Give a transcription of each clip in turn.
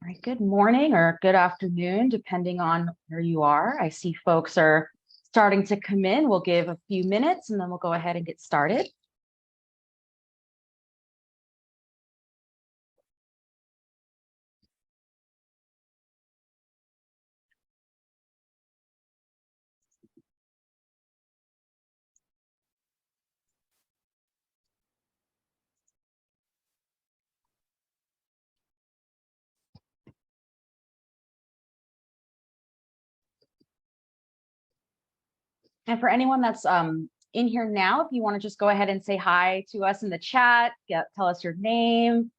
right, good morning or good afternoon, depending on where you are. I see folks are starting to come in. We'll give a few minutes and then we'll go ahead and get started. And for anyone that's in here now, if you want to just go ahead and say hi to us in the chat, tell us your name,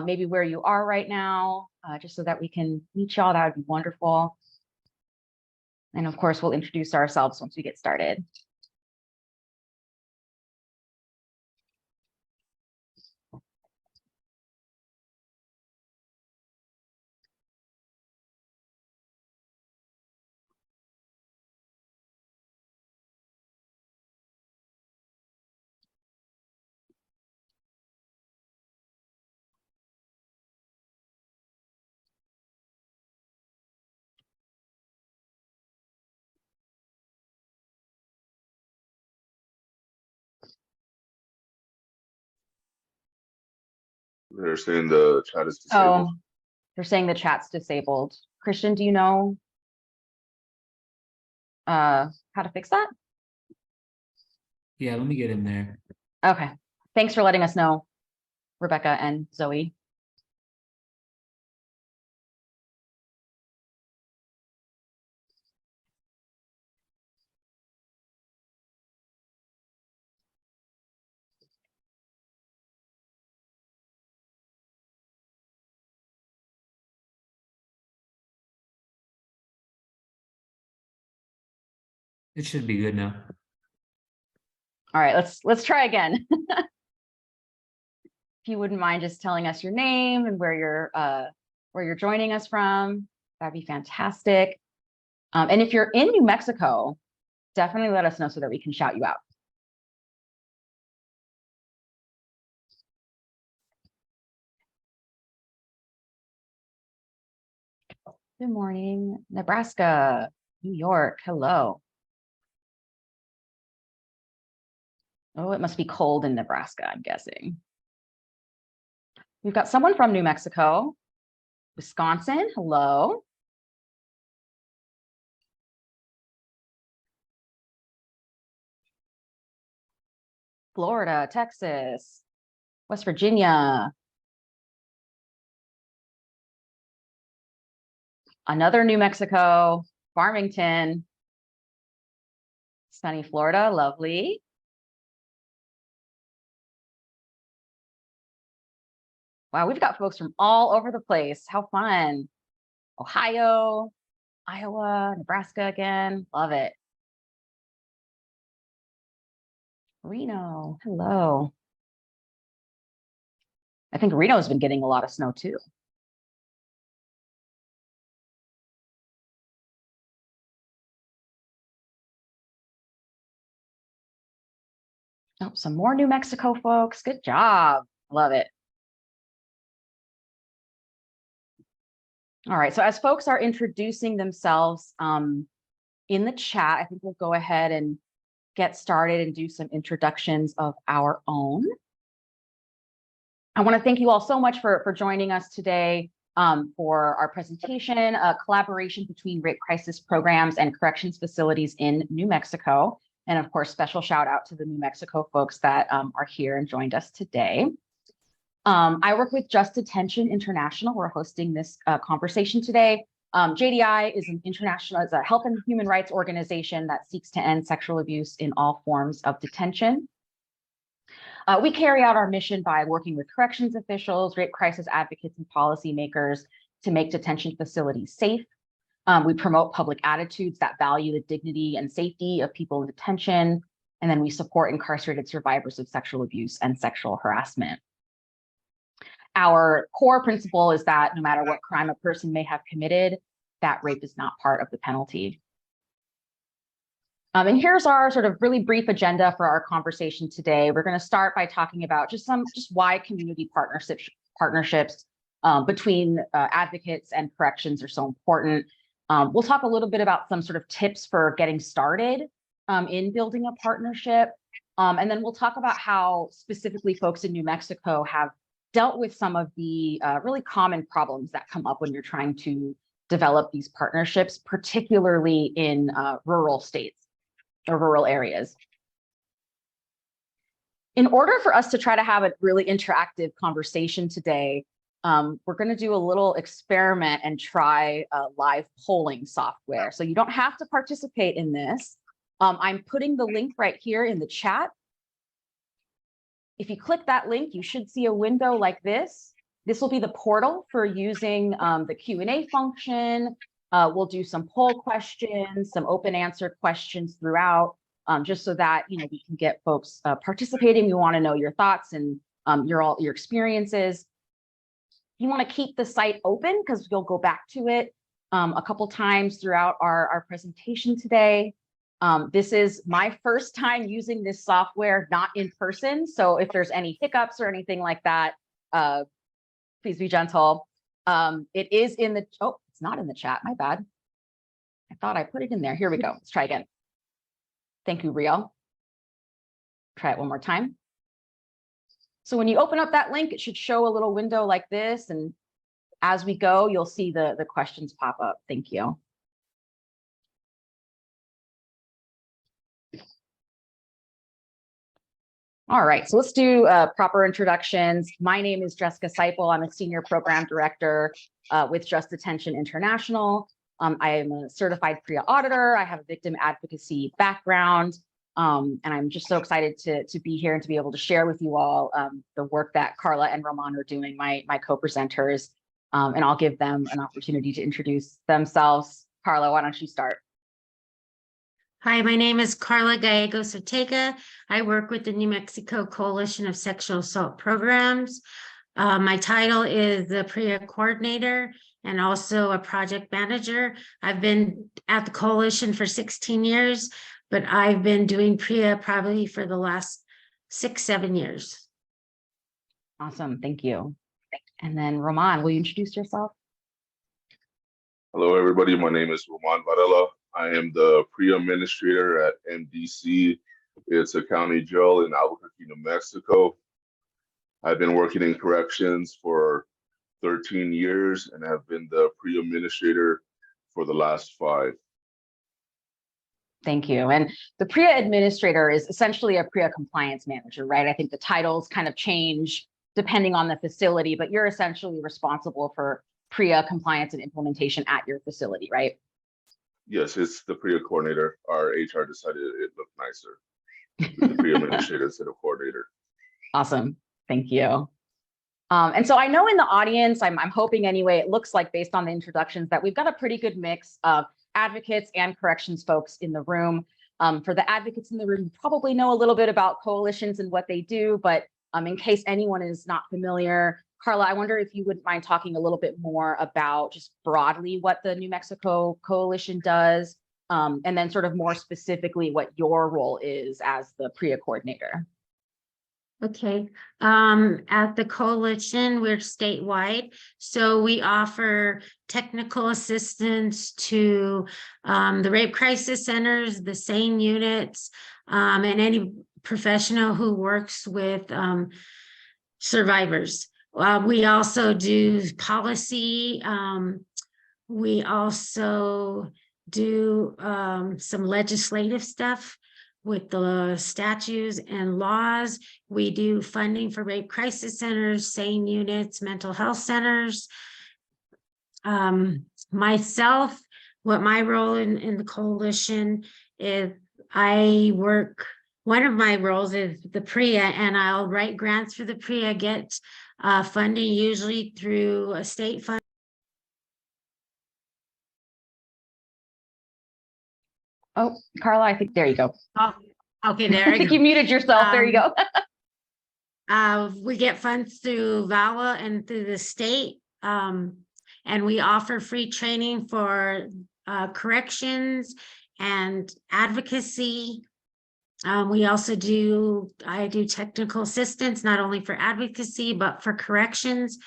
maybe where you are right now, just so that we can meet y'all, that would be wonderful. And of course, we'll introduce ourselves once we get started. They're saying the chat is disabled. Oh, they're saying the chat's disabled. Christian, do you know how to fix that? Yeah, let me get in there. Okay, thanks for letting us know, Rebecca and Zoe. It should be good now. All right, let's try again. If you wouldn't mind just telling us your name and where you're joining us from, that'd be fantastic. And if you're in New Mexico, definitely let us know so that we can shout you out. Good morning, Nebraska, New York, hello. Oh, it must be cold in Nebraska, I'm guessing. We've got someone from New Mexico, Wisconsin, hello. Florida, Texas, West Virginia. Another New Mexico, Farmington, sunny Florida, lovely. Wow, we've got folks from all over the place. How fun. Ohio, Iowa, Nebraska again, love it. Reno, hello. I think Reno's been getting a lot of snow too. Oh, some more New Mexico folks. Good job. Love it. All right, so as folks are introducing themselves in the chat, I think we'll go ahead and get started and do some introductions of our own. I want to thank you all so much for joining us today for our presentation, a collaboration between rape crisis programs and corrections facilities in New Mexico. And of course, special shout out to the New Mexico folks that are here and joined us today. I work with Just Detention International. We're hosting this conversation today. JDI is it's a health and human rights organization that seeks to end sexual abuse in all forms of detention. We carry out our mission by working with corrections officials, rape crisis advocates, and policymakers to make detention facilities safe. We promote public attitudes that value the dignity and safety of people in detention. And then we support incarcerated survivors of sexual abuse and sexual harassment. Our core principle is that no matter what crime a person may have committed, that rape is not part of the penalty. And here's our sort of really brief agenda for our conversation today. We're going to start by talking about just why community partnerships between advocates and corrections are so important. We'll talk a little bit about some sort of tips for getting started in building a partnership. And then we'll talk about how specifically folks in New Mexico have dealt with some of the really common problems that come up when you're trying to develop these partnerships, particularly in rural states or rural areas. In order for us to try to have a really interactive conversation today, we're going to do a little experiment and try live polling software. So you don't have to participate in this. I'm putting the link right here in the chat. If you click that link, you should see a window like this. This will be the portal for using the Q&A function. We'll do some poll questions, some open answer questions throughout, just so that we can get folks participating. We want to know your thoughts and your experiences. You want to keep the site open because you'll go back to it a couple times throughout our presentation today. This is my first time using this software, not in person. So if there's any hiccups or anything like that, please be gentle. It is in the, oh, it's not in the chat, my bad. I thought I put it in there. Here we go. Let's try again. Thank you, Rio. Try it one more time. So when you open up that link, it should show a little window like this. And as we go, you'll see the questions pop up. Thank you. All right, so let's do proper introductions. My name is Jessica Seipel. I'm a senior program director with Just Detention International. I am a certified PREA auditor. I have a victim advocacy background, and I'm just so excited to be here and to be able to share with you all the work that Carla and Roman are doing, my co-presenters, and I'll give them an opportunity to introduce themselves. Carla, why don't you start? Hi, my name is Carla Gallegos-Ortega. I work with the New Mexico Coalition of Sexual Assault Programs. My title is the PREA Coordinator and also a project manager. I've been at the coalition for 16 years, but I've been doing PREA probably for the last 6-7 years. Awesome, thank you. And then Roman, will you introduce yourself? Hello, everybody. My name is Roman Varela. I am the PREA Administrator at MDC. It's a county jail in Alburquerque, New Mexico. I've been working in corrections for 13 years and have been the PREA Administrator for the last 5. Thank you. And the PREA Administrator is essentially a PREA Compliance Manager, right? I think the titles kind of change depending on the facility, but you're essentially responsible for PREA compliance and implementation at your facility, right? Yes, it's the PREA Coordinator. Our HR decided it looked nicer. The PREA Administrator instead of Coordinator. Awesome. Thank you. And so I know in the audience, I'm hoping anyway, it looks like based on the introductions that we've got a pretty good mix of advocates and corrections folks in the room. For the advocates in the room, you probably know a little bit about coalitions and what they do, but in case anyone is not familiar, Carla, I wonder if you wouldn't mind talking a little bit more about just broadly what the New Mexico Coalition does, and then sort of more specifically what your role is as the PREA Coordinator. Okay. At the coalition, we're statewide. So we offer technical assistance to the rape crisis centers, the SANE units, and any professional who works with survivors. We also do policy. We also do some legislative stuff with the statutes and laws. We do funding for rape crisis centers, SANE units, mental health centers. Myself, what my role in the coalition is, one of my roles is the PREA, and I'll write grants for the PREA, get funding usually through a state fund. Oh, Carla, I think there you go. Oh, okay, there I think you muted yourself. There you go. We get funds through VAWA and through the state, and we offer free training for corrections and advocacy. We also I do technical assistance, not only for advocacy, but for corrections.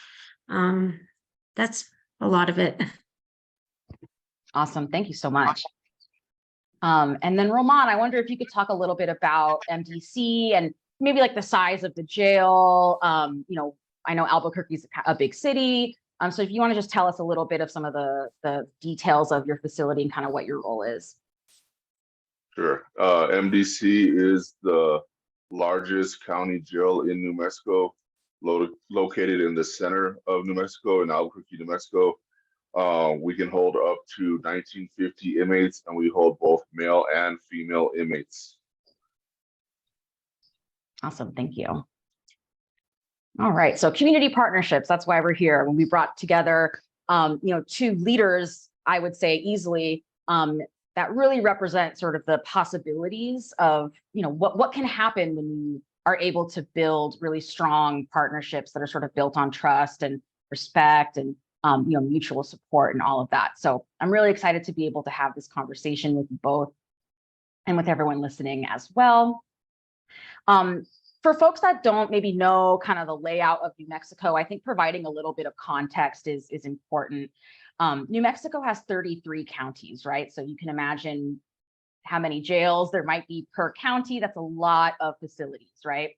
That's a lot of it. Awesome. Thank you so much. And then Roman, I wonder if you could talk a little bit about MDC and maybe like the size of the jail. I know Albuquerque is a big city. So if you want to just tell us a little bit of some of the details of your facility and kind of what your role is. Sure. MDC is the largest county jail in New Mexico, located in the center of New Mexico, in Albuquerque, New Mexico. We can hold up to 1950 inmates, and we hold both male and female inmates. Awesome. Thank you. All right. So community partnerships, that's why we're here. When we brought together, two leaders, I would say easily, that really represent sort of the possibilities of, what can happen when you are able to build really strong partnerships that are sort of built on trust and respect and, mutual support and all of that. So I'm really excited to be able to have this conversation with you both and with everyone listening as well. For folks that don't maybe know kind of the layout of New Mexico, I think providing a little bit of context is important. New Mexico has 33 counties, right? So you can imagine how many jails there might be per county. That's a lot of facilities, right?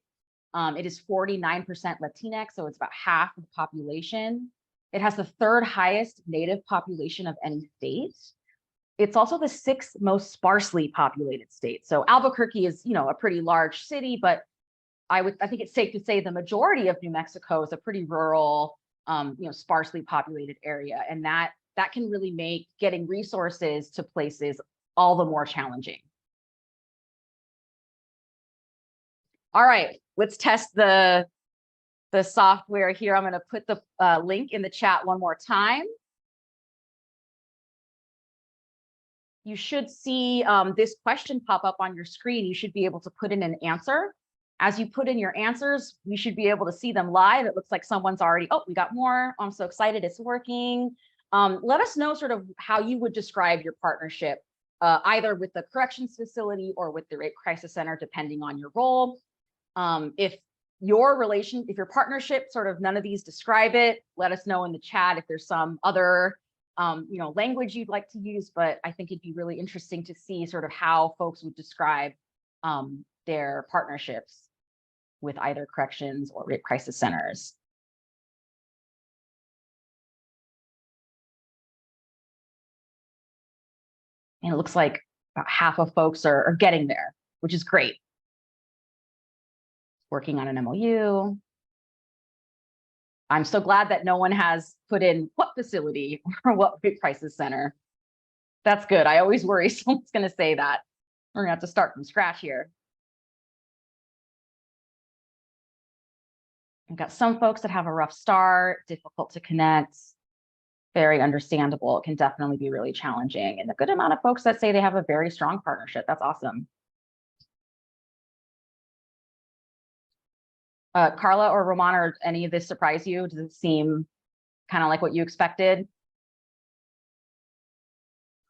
It is 49% Latinx, so it's about half of the population. It has the third highest Native population of any state. It's also the sixth most sparsely populated state. So Albuquerque is, a pretty large city, but I think it's safe to say the majority of New Mexico is a pretty rural, sparsely populated area. And that can really make getting resources to places all the more challenging. All right, let's test the software here. I'm going to put the link in the chat one more time. You should see this question pop up on your screen. You should be able to put in an answer. As you put in your answers, we should be able to see them live. It looks like someone's already, we got more. I'm so excited it's working. Let us know sort of how you would describe your partnership, either with the corrections facility or with the Rape Crisis Center, depending on your role. If your partnership, sort of none of these describe it, let us know in the chat if there's some other language you'd like to use, but I think it'd be really interesting to see sort of how folks would describe their partnerships with either corrections or rape crisis centers. And it looks like about half of folks are getting there, which is great. Working on an MOU. I'm so glad that no one has put in what facility or what rape crisis center. That's good. I always worry someone's going to say that. We're going to have to start from scratch here. We've got some folks that have a rough start, difficult to connect, very understandable. It can definitely be really challenging. And a good amount of folks that say they have a very strong partnership. That's awesome. Carla or Roman, or any of this surprise you? Does it seem kind of like what you expected?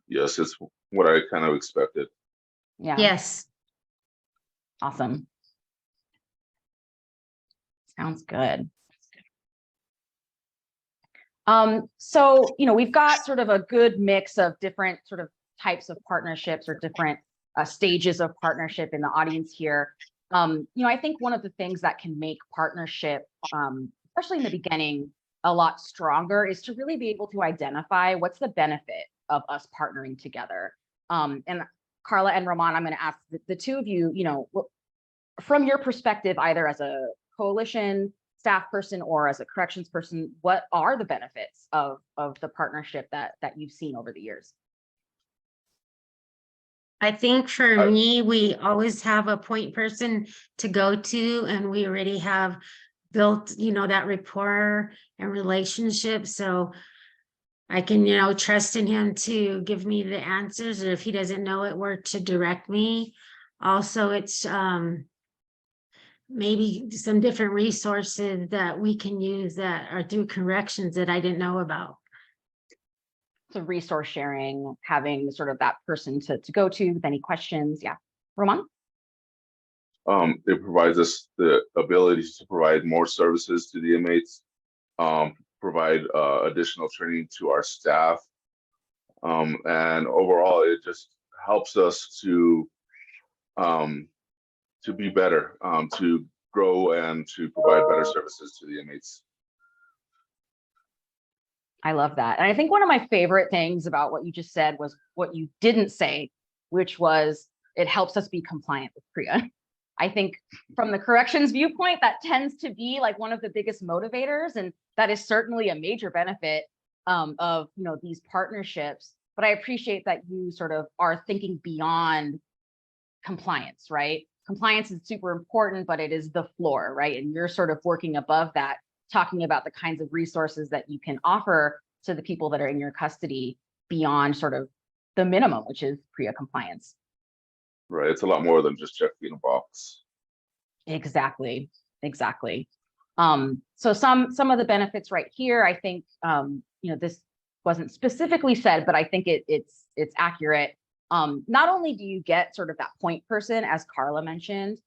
Yes, it's what I kind of expected. Yeah. Yes. Awesome. Sounds good. So, we've got sort of a good mix of different sort of types of partnerships or different stages of partnership in the audience here. I think one of the things that can make partnership, especially in the beginning, a lot stronger is to really be able to identify what's the benefit of us partnering together. And Carla and Roman, I'm going to ask the two of you, from your perspective, either as a coalition staff person or as a corrections person, what are the benefits of the partnership that you've seen over the years? I think for me, we always have a point person to go to, and we already have built, that rapport and relationship. So I can, trust in him to give me the answers, or if he doesn't know it, where to direct me. Also, it's maybe some different resources that we can use that are through corrections that I didn't know about. So resource sharing, having sort of that person to go to with any questions. Yeah. Roman? It provides us the ability to provide more services to the inmates. provide additional training to our staff. And overall, it just helps us to be better, to grow and to provide better services to the inmates. I love that. And I think one of my favorite things about what you just said was what you didn't say, which was it helps us be compliant with PREA. I think from the corrections viewpoint, that tends to be like one of the biggest motivators. And that is certainly a major benefit of these partnerships. But I appreciate that you sort of are thinking beyond compliance, right? Compliance is super important, but it is the floor, right? And you're sort of working above that, talking about the kinds of resources that you can offer to the people that are in your custody beyond sort of the minimum, which is PREA compliance. Right, it's a lot more than just checking a box. Exactly. So some of the benefits right here, I think, this wasn't specifically said, but I think it's accurate. Not only do you get sort of that point person, as Carla mentioned,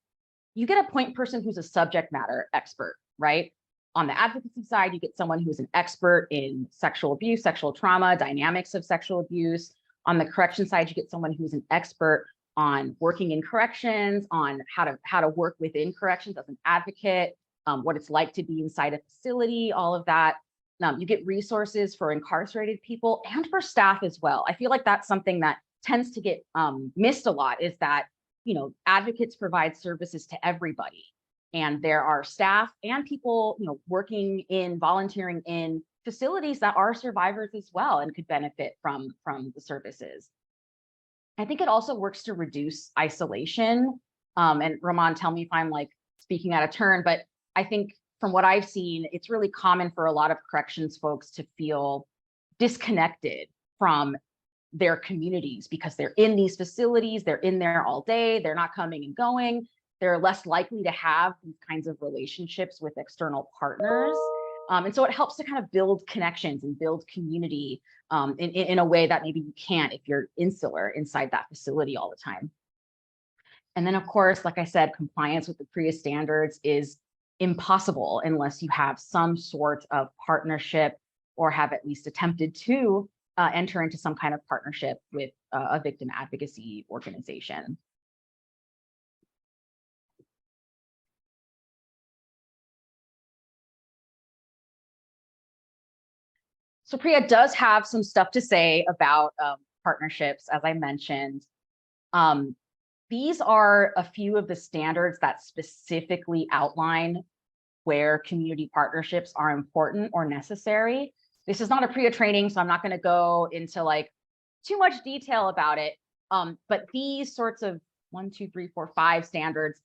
you get a point person who's a subject matter expert, right? On the advocacy side, you get someone who's an expert in sexual abuse, sexual trauma, dynamics of sexual abuse. On the correction side, you get someone who's an expert on working in corrections, on how to work within corrections as an advocate, what it's like to be inside a facility, all of that. You get resources for incarcerated people and for staff as well. I feel like that's something that tends to get missed a lot, is that advocates provide services to everybody. And there are staff and people, working in, volunteering in facilities that are survivors as well and could benefit from the services. I think it also works to reduce isolation. And Roman, tell me if I'm like speaking out of turn, but I think from what I've seen, it's really common for a lot of corrections folks to feel disconnected from their communities because they're in these facilities, they're in there all day, they're not coming and going. They're less likely to have these kinds of relationships with external partners. And so it helps to kind of build connections and build community in a way that maybe you can't if you're insular inside that facility all the time. And then, of course, like I said, compliance with the PREA standards is impossible unless you have some sort of partnership or have at least attempted to enter into some kind of partnership with a victim advocacy organization. So PREA does have some stuff to say about partnerships, as I mentioned. These are a few of the standards that specifically outline where community partnerships are important or necessary. This is not a PREA training, so I'm not going to go into like too much detail about it. But these sorts of 1, 2, 3, 4, 5 standards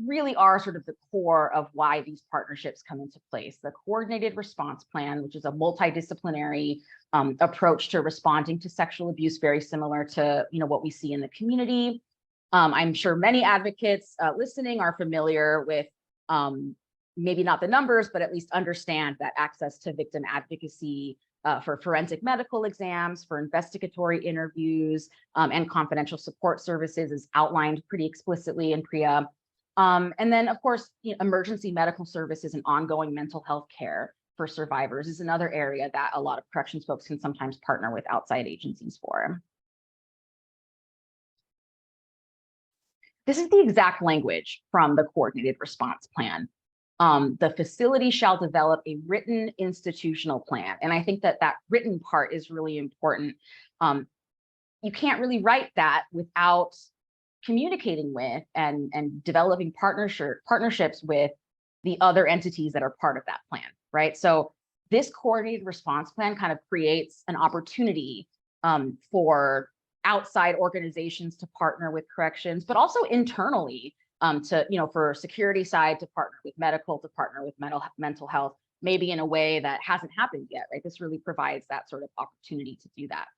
really are sort of the core of why these partnerships come into place. The coordinated response plan, which is a multidisciplinary approach to responding to sexual abuse, very similar to what we see in the community. I'm sure many advocates listening are familiar with maybe not the numbers, but at least understand that access to victim advocacy for forensic medical exams, for investigatory interviews, and confidential support services is outlined pretty explicitly in PREA. And then, of course, emergency medical services and ongoing mental health care for survivors is another area that a lot of corrections folks can sometimes partner with outside agencies for. This is the exact language from the coordinated response plan. The facility shall develop a written institutional plan. And I think that written part is really important. You can't really write that without communicating with and developing partnerships with the other entities that are part of that plan, right? So this coordinated response plan kind of creates an opportunity for outside organizations to partner with corrections, but also internally for security side to partner with medical, to partner with mental health, maybe in a way that hasn't happened yet, right? This really provides that sort of opportunity to do that.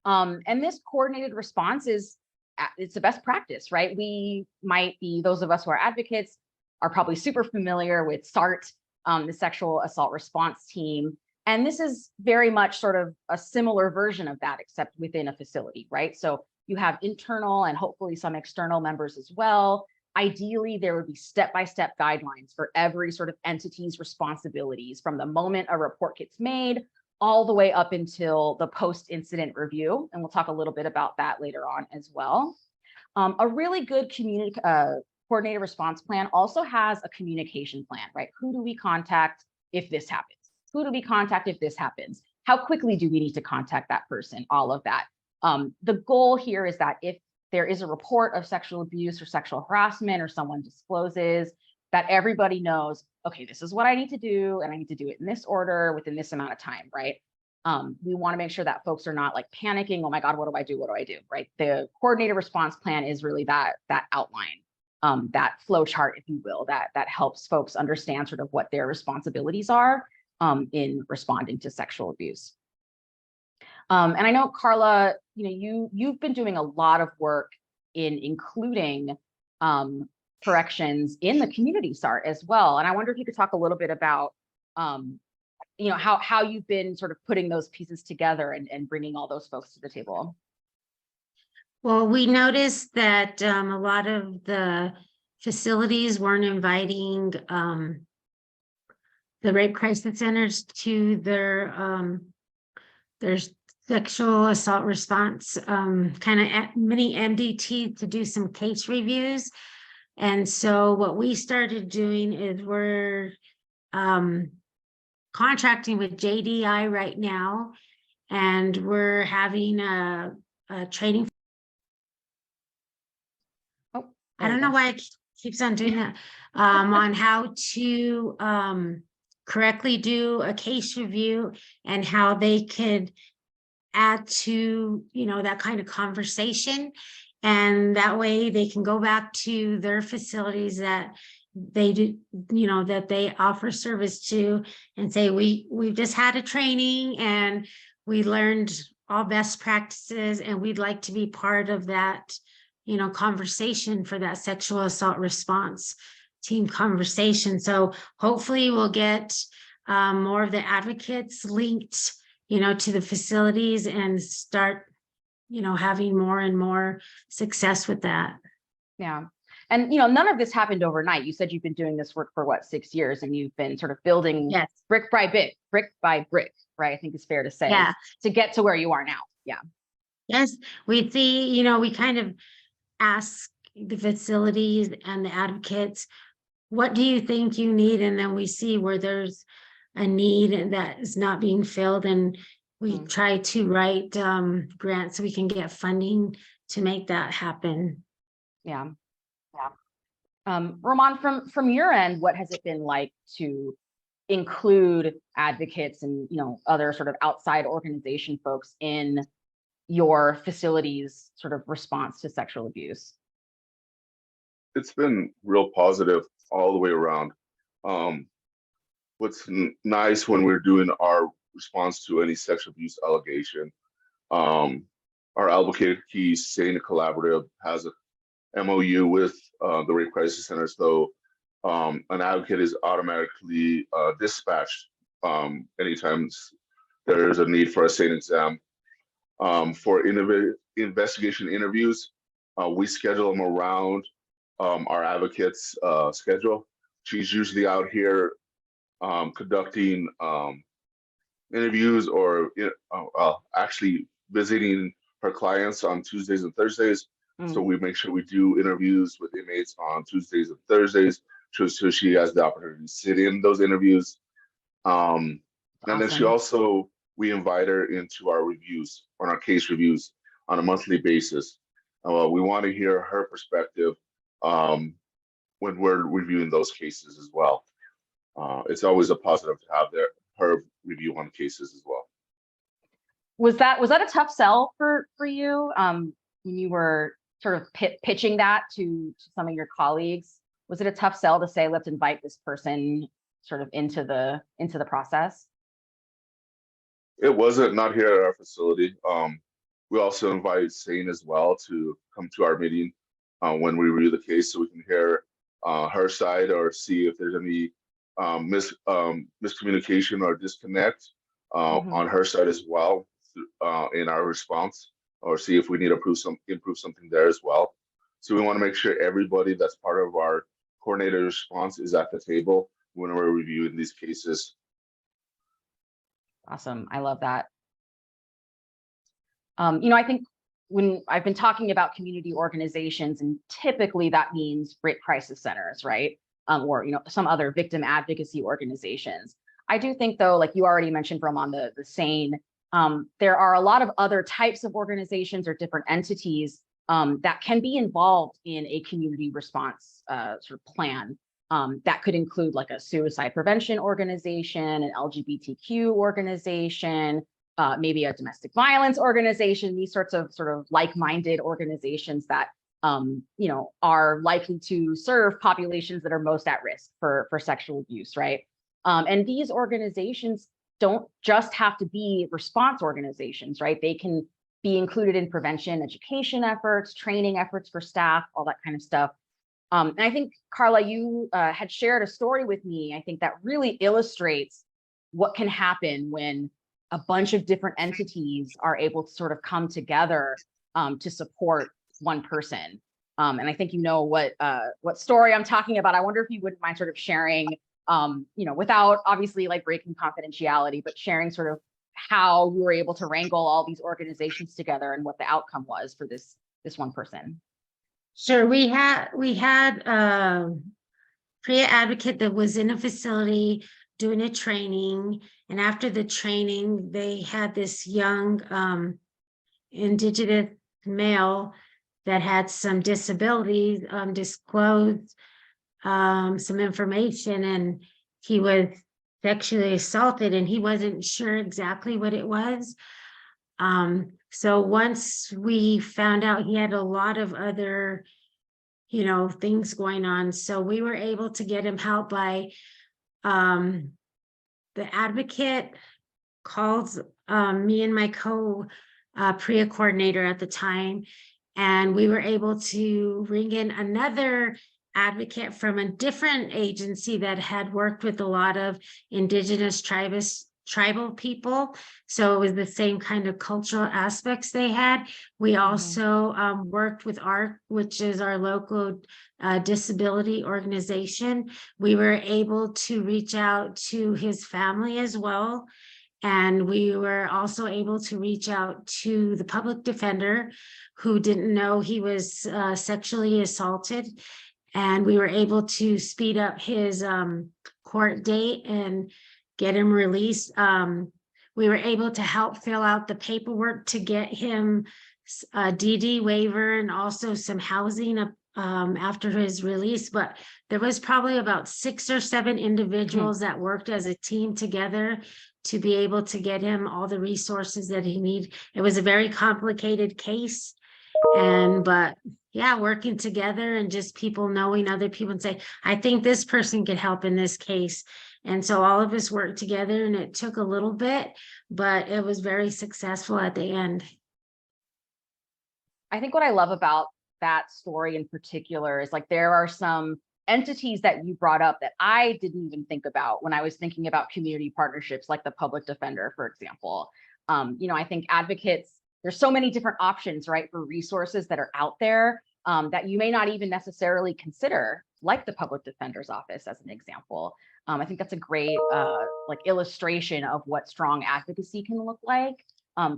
And this coordinated response it's the best practice, right? We might be, those of us who are advocates are probably super familiar with SART, the sexual assault response team. And this is very much sort of a similar version of that, except within a facility, right? So you have internal and hopefully some external members as well. Ideally, there would be step-by-step guidelines for every sort of entity's responsibilities from the moment a report gets made all the way up until the post-incident review. And we'll talk a little bit about that later on as well. A really good coordinated response plan also has a communication plan, right? Who do we contact if this happens? Who do we contact if this happens? How quickly do we need to contact that person? All of that. The goal here is that if there is a report of sexual abuse or sexual harassment or someone discloses, that everybody knows, okay, this is what I need to do, and I need to do it in this order within this amount of time, right? We want to make sure that folks are not like panicking, oh my God, what do I do? What do I do? Right? The coordinated response plan is really that outline, that flow chart, if you will, that helps folks understand sort of what their responsibilities are in responding to sexual abuse. And I know, Carla, you've been doing a lot of work in including corrections in the community SART as well. And I wonder if you could talk a little bit about, how you've been sort of putting those pieces together and bringing all those folks to the table. Well, we noticed that a lot of the facilities weren't inviting the rape crisis centers to their sexual assault response kind of mini MDT to do some case reviews. And so what we started doing is we're contracting with JDI right now, and we're having a training. Oh, I don't know why it keeps on doing that. On how to correctly do a case review and how they could add to, that kind of conversation. And that way they can go back to their facilities that they do, that they offer service to and say, we've just had a training and we learned all best practices and we'd like to be part of that, conversation for that sexual assault response team conversation. So hopefully we'll get more of the advocates linked, to the facilities and start, having more and more success with that. Yeah. And, none of this happened overnight. You said you've been doing this work for what, 6 years, and you've been sort of building Yes. brick by brick, right? I think it's fair to say, Yeah. to get to where you are now. Yeah. Yes, we see, we kind of ask the facilities and the advocates, what do you think you need? And then we see where there's a need that is not being filled. And we try to write grants so we can get funding to make that happen. Yeah. Roman, from your end, what has it been like to include advocates and, other sort of outside organization folks in your facility's sort of response to sexual abuse? It's been real positive all the way around. What's nice when we're doing our response to any sexual abuse allegation, our Alburquerque SANE Collaborative has a MOU with the Rape Crisis Center, so an advocate is automatically dispatched anytime there is a need for a SANE exam. For investigation interviews, we schedule them around our advocate's schedule. She's usually out here conducting interviews or actually visiting her clients on Tuesdays and Thursdays. So we make sure we do interviews with inmates on Tuesdays and Thursdays, so she has the opportunity to sit in those interviews. And then she also, we invite her into our reviews, on our case reviews on a monthly basis. We want to hear her perspective when we're reviewing those cases as well. It's always a positive to have her review on cases as well. Was that a tough sell for you when you were sort of pitching that to some of your colleagues? Was it a tough sell to say, let's invite this person sort of into the process? It wasn't, not here at our facility. We also invite SANE as well to come to our meeting when we review the case, so we can hear her side or see if there's any miscommunication or disconnect on her side as well in our response, or see if we need to improve something there as well. So we want to make sure everybody that's part of our coordinated response is at the table when we're reviewing these cases. Awesome. I love that. I think when I've been talking about community organizations, and typically that means rape crisis centers, right? Or, some other victim advocacy organizations. I do think, though, like you already mentioned, Roman, the SANE, there are a lot of other types of organizations or different entities that can be involved in a community response sort of plan. That could include like a suicide prevention organization, an LGBTQ organization, maybe a domestic violence organization, these sorts of sort of like-minded organizations that are likely to serve populations that are most at risk for sexual abuse, right? And these organizations don't just have to be response organizations, right? They can be included in prevention, education efforts, training efforts for staff, all that kind of stuff. And I think, Carla, you had shared a story with me, I think that really illustrates what can happen when a bunch of different entities are able to sort of come together to support one person. And I think what story I'm talking about. I wonder if you wouldn't mind sort of sharing, without obviously like breaking confidentiality, but sharing sort of how you were able to wrangle all these organizations together and what the outcome was for this one person. Sure, we had PREA advocate that was in a facility doing a training, and after the training, they had this young Indigenous male that had some disabilities disclosed some information, and he was sexually assaulted, and he wasn't sure exactly what it was. So once we found out he had a lot of other, things going on, so we were able to get him help by the advocate calls me and my PREA coordinator at the time, and we were able to bring in another advocate from a different agency that had worked with a lot of Indigenous tribal people. So it was the same kind of cultural aspects they had. We also worked with ARC, which is our local disability organization. We were able to reach out to his family as well. And we were also able to reach out to the public defender who didn't know he was sexually assaulted. And we were able to speed up his court date and get him released. We were able to help fill out the paperwork to get him a DD waiver and also some housing after his release. But there was probably about 6 or 7 individuals that worked as a team together to be able to get him all the resources that he needed. It was a very complicated case. But yeah, working together and just people knowing other people and say, I think this person could help in this case. And so all of us worked together, and it took a little bit, but it was very successful at the end. I think what I love about that story in particular is like there are some entities that you brought up that I didn't even think about when I was thinking about community partnerships, like the public defender, for example. I think advocates, there's so many different options, right, for resources that are out there that you may not even necessarily consider, like the public defender's office, as an example. I think that's a great illustration of what strong advocacy can look like,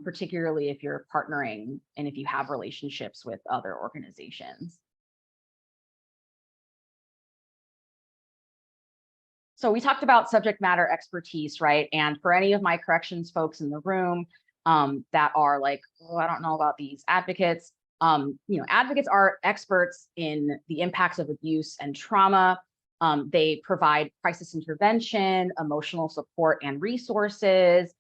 particularly if you're partnering and if you have relationships with other organizations. So we talked about subject matter expertise, right? And for any of my corrections folks in the room that are like, oh, I don't know about these advocates, advocates are experts in the impacts of abuse and trauma. They provide crisis intervention, emotional support, and resources.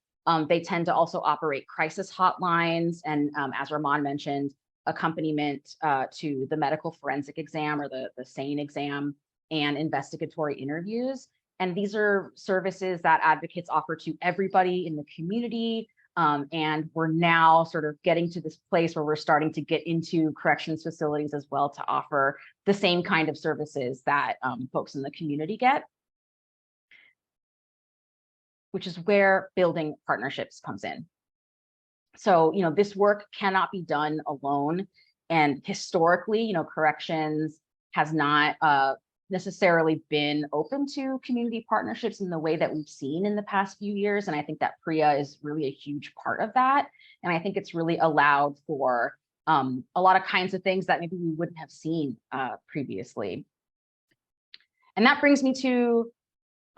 They tend to also operate crisis hotlines, and as Roman mentioned, accompaniment to the medical forensic exam or the SANE exam and investigatory interviews. And these are services that advocates offer to everybody in the community. And we're now sort of getting to this place where we're starting to get into corrections facilities as well to offer the same kind of services that folks in the community get, which is where building partnerships comes in. So, this work cannot be done alone. And historically, corrections has not necessarily been open to community partnerships in the way that we've seen in the past few years. And I think that PREA is really a huge part of that. And I think it's really allowed for a lot of kinds of things that maybe we wouldn't have seen previously. And that brings me to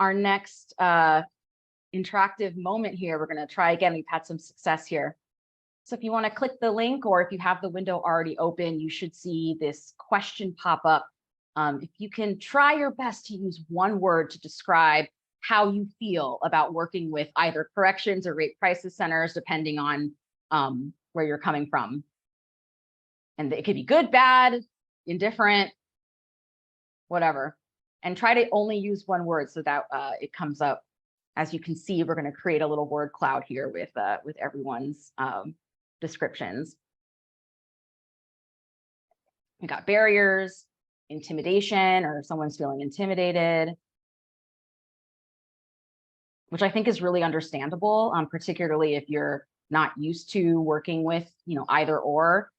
our next interactive moment here. We're going to try again. We've had some success here. So if you want to click the link, or if you have the window already open, you should see this question pop up. If you can try your best to use one word to describe how you feel about working with either corrections or rape crisis centers, depending on where you're coming from. And it could be good, bad, indifferent, whatever. And try to only use one word so that it comes up. As you can see, we're going to create a little word cloud here with everyone's descriptions. We got barriers, intimidation, or someone's feeling intimidated, which I think is really understandable, particularly if you're not used to working with, either or.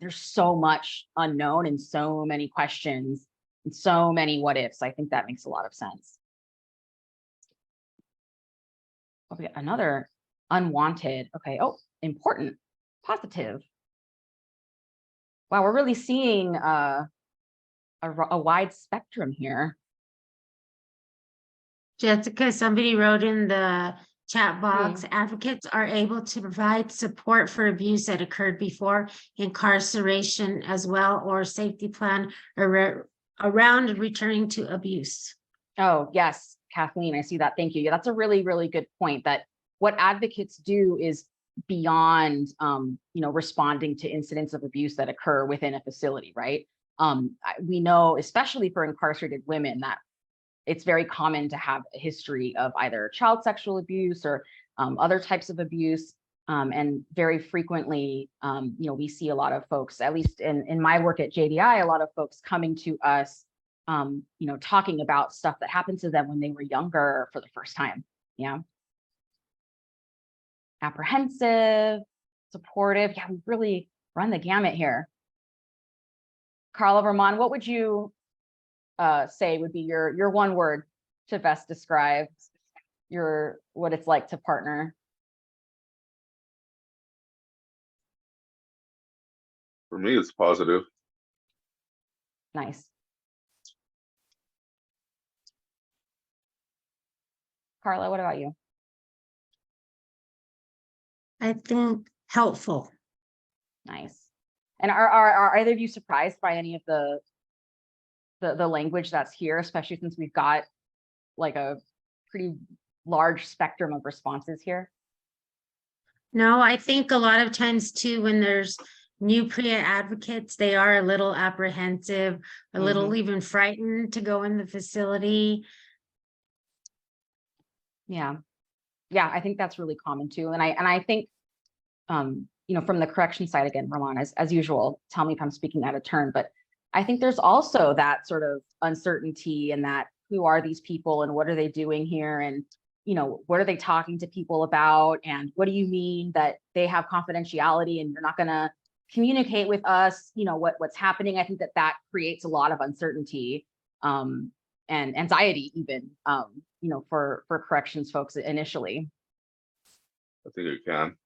There's so much unknown and so many questions and so many what ifs. I think that makes a lot of sense. Okay, another unwanted. Okay. Oh, important, positive. Wow, we're really seeing a wide spectrum here. Jessica, somebody wrote in the chat box, advocates are able to provide support for abuse that occurred before incarceration as well, or safety plan around returning to abuse. Oh, yes, Kathleen, I see that. Thank you. Yeah, that's a really, really good point, that what advocates do is beyond, responding to incidents of abuse that occur within a facility, right? We know, especially for incarcerated women, that it's very common to have a history of either child sexual abuse or other types of abuse. And very frequently, we see a lot of folks, at least in my work at JDI, a lot of folks coming to us, talking about stuff that happened to them when they were younger for the first time. Yeah. Apprehensive, supportive. Yeah, we really run the gamut here. Carla, Roman, what would you say would be your one word to best describe what it's like to partner? For me, it's positive. Nice. Carla, what about you? I think helpful. Nice. And are either of you surprised by any of the language that's here, especially since we've got like a pretty large spectrum of responses here? No, I think a lot of times too, when there's new PREA advocates, they are a little apprehensive, a little even frightened to go in the facility. Yeah. Yeah, I think that's really common too. And I think, from the correction side, again, Roman, as usual, tell me if I'm speaking out of turn, but I think there's also that sort of uncertainty and that who are these people and what are they doing here? And, what are they talking to people about? And what do you mean that they have confidentiality and you're not going to communicate with us, what's happening? I think that creates a lot of uncertainty and anxiety even, for corrections folks initially. I think it can.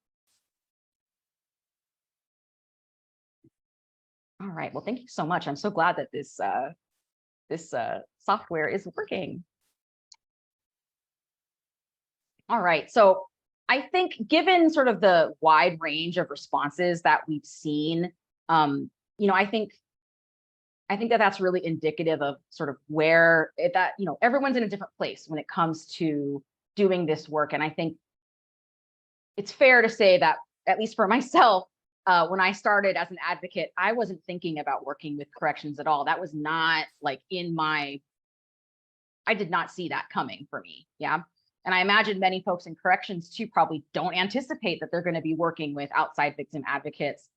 All right. Well, thank you so much. I'm so glad that this software is working. All right. So I think given sort of the wide range of responses that we've seen, I think that that's really indicative of sort of where everyone's in a different place when it comes to doing this work. And I think it's fair to say that, at least for myself, when I started as an advocate, I wasn't thinking about working with corrections at all. That was not like I did not see that coming for me. Yeah. And I imagine many folks in corrections too probably don't anticipate that they're going to be working with outside victim advocates.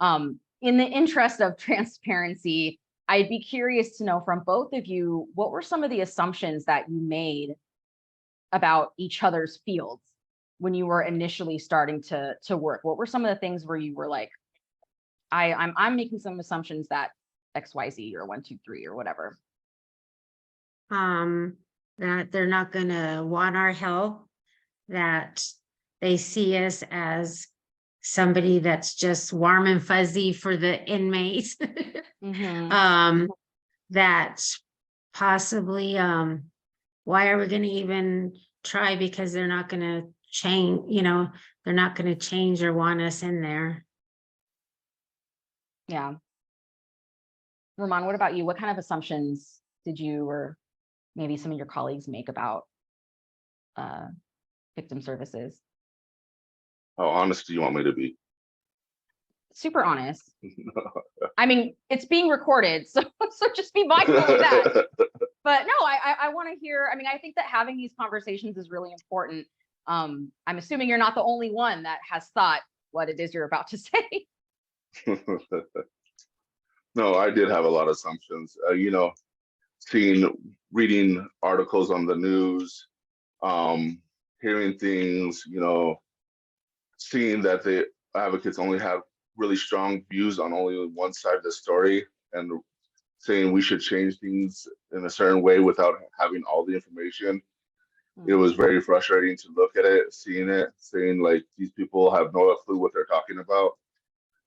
In the interest of transparency, I'd be curious to know from both of you, what were some of the assumptions that you made about each other's fields when you were initially starting to work? What were some of the things where you were like, I'm making some assumptions that XYZ or 1, 2, 3 or whatever. That they're not gonna want our help, that they see us as somebody that's just warm and fuzzy for the inmates. Mhm. That possibly, why are we gonna even try, because they're not gonna change, they're not gonna change or want us in there. Yeah. Roman, what about you? What kind of assumptions did you or maybe some of your colleagues make about victim services? How honest do you want me to be? Super honest. I mean, it's being recorded, so just be mindful of that. But no, I want to hear. I mean, I think that having these conversations is really important. I'm assuming you're not the only one that has thought what it is you're about to say. No, I did have a lot of assumptions. Reading articles on the news, hearing things, seeing that the advocates only have really strong views on only one side of the story, and saying we should change things in a certain way without having all the information. It was very frustrating to look at it, seeing it, saying like these people have no clue what they're talking about.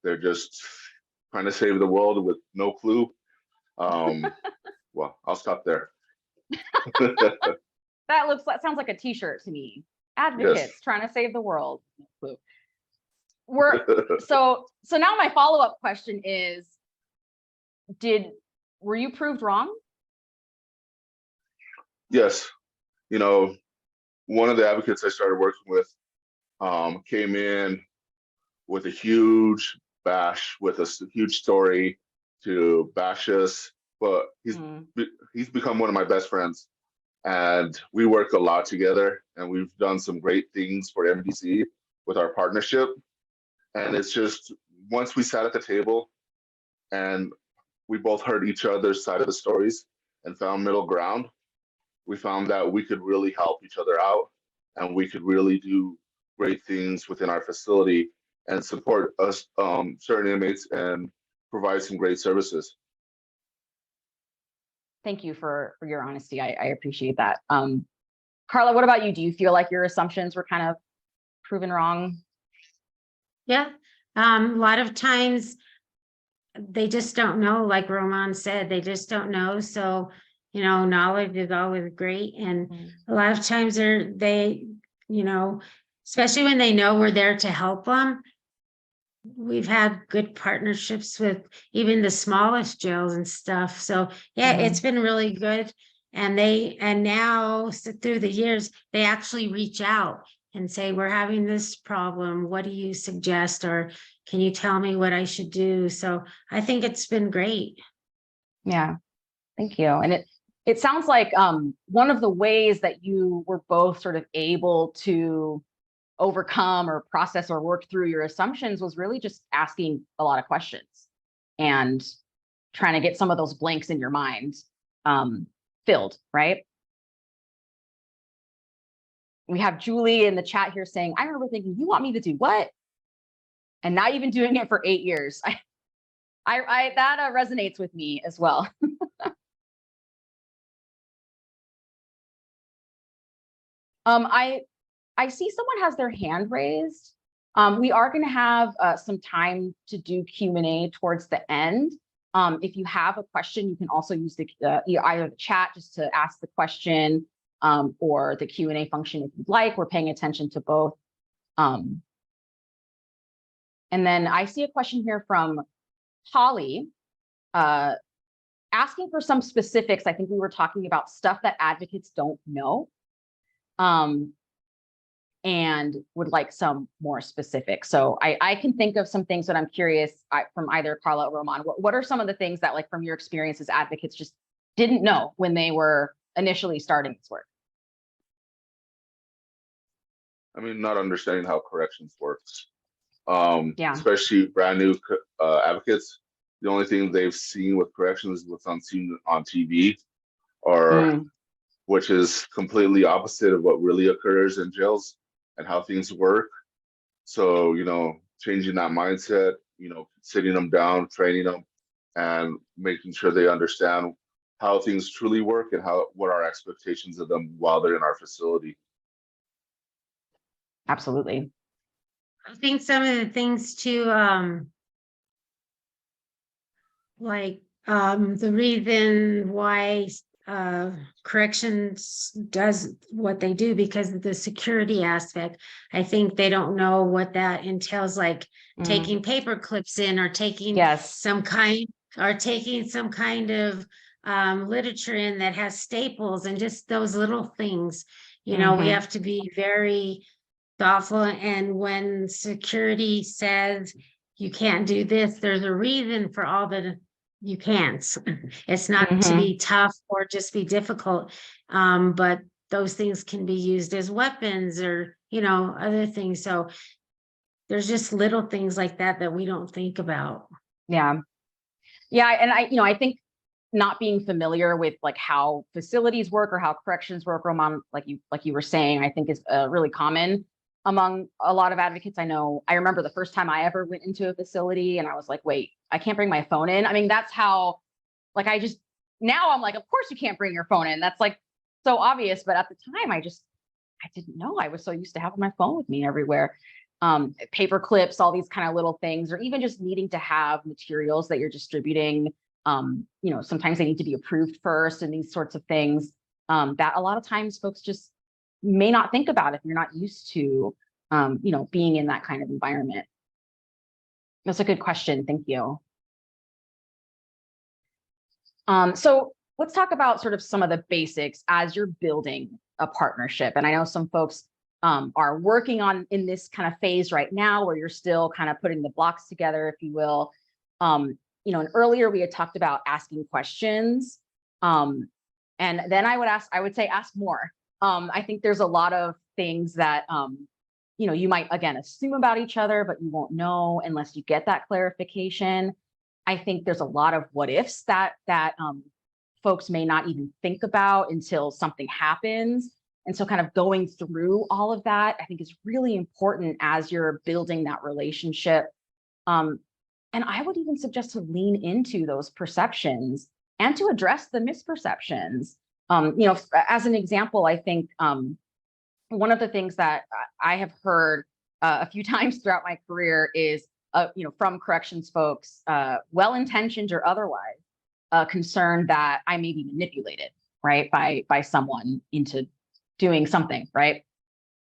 They're just trying to save the world with no clue. Well, I'll stop there. That sounds like a t-shirt to me. Advocates trying to save the world. So now my follow-up question is, were you proved wrong? Yes. One of the advocates I started working with came in with a huge bash, with a huge story to bash us, but he's become one of my best friends, and we work a lot together, and we've done some great things for MDC with our partnership. And it's just, once we sat at the table and we both heard each other's side of the stories and found middle ground, we found that we could really help each other out, and we could really do great things within our facility and support us, certain inmates, and provide some great services. Thank you for your honesty. I appreciate that. Carla, what about you? Do you feel like your assumptions were kind of proven wrong? Yeah, a lot of times they just don't know, like Roman said, they just don't know. So, knowledge is always great. And a lot of times they, especially when they know we're there to help them. We've had good partnerships with even the smallest jails and stuff. So yeah, it's been really good. And now through the years, they actually reach out and say, we're having this problem. What do you suggest? Or can you tell me what I should do? So I think it's been great. Yeah, thank you. And it sounds like one of the ways that you were both sort of able to overcome or process or work through your assumptions was really just asking a lot of questions and trying to get some of those blanks in your mind filled, right? We have Julie in the chat here saying, I remember thinking, you want me to do what? And now you've been doing it for 8 years. That resonates with me as well. I see someone has their hand raised. We are going to have some time to do Q&A towards the end. If you have a question, you can also use either the chat just to ask the question or the Q&A function if you'd like. We're paying attention to both. And then I see a question here from Holly asking for some specifics. I think we were talking about stuff that advocates don't know. And would like some more specific. So I can think of some things that I'm curious from either Carla or Roman. What are some of the things that, like, from your experience as advocates, just didn't know when they were initially starting this work? I mean, not understanding how corrections works. Yeah. Especially brand new advocates. The only thing they've seen with corrections is what's seen on TV, or which is completely opposite of what really occurs in jails and how things work. So, changing that mindset, sitting them down, training them, and making sure they understand how things truly work and what our expectations of them while they're in our facility. Absolutely. I think some of the things too, the reason why corrections does what they do because of the security aspect. I think they don't know what that entails, like taking paper clips in or taking Yes. some kind of literature in that has staples and just those little things. We have to be very thoughtful. And when security says you can't do this, there's a reason for all the you can't. It's not to be tough or just be difficult. But those things can be used as weapons or, other things. So there's just little things like that that we don't think about. Yeah. Yeah. And I think not being familiar with like how facilities work or how corrections work, Roman, like you were saying, I think is really common among a lot of advocates. I remember the first time I ever went into a facility and I was like, wait, I can't bring my phone in. I mean, that's how, like, now I'm like, of course you can't bring your phone in. That's like so obvious. But at the time, I didn't know. I was so used to having my phone with me everywhere. Paper clips, all these kind of little things, or even just needing to have materials that you're distributing. Sometimes they need to be approved first and these sorts of things that a lot of times folks just may not think about if you're not used to, being in that kind of environment. That's a good question. Thank you. So let's talk about sort of some of the basics as you're building a partnership. And I know some folks are working in this kind of phase right now where you're still kind of putting the blocks together, if you will. And earlier we had talked about asking questions. And then I would say ask more. I think there's a lot of things that, you might, again, assume about each other, but you won't know unless you get that clarification. I think there's a lot of what ifs that folks may not even think about until something happens. And so kind of going through all of that, I think is really important as you're building that relationship. And I would even suggest to lean into those perceptions and to address the misperceptions. As an example, I think one of the things that I have heard a few times throughout my career is, from corrections folks, well-intentioned or otherwise, concerned that I may be manipulated, right, by someone into doing something, right?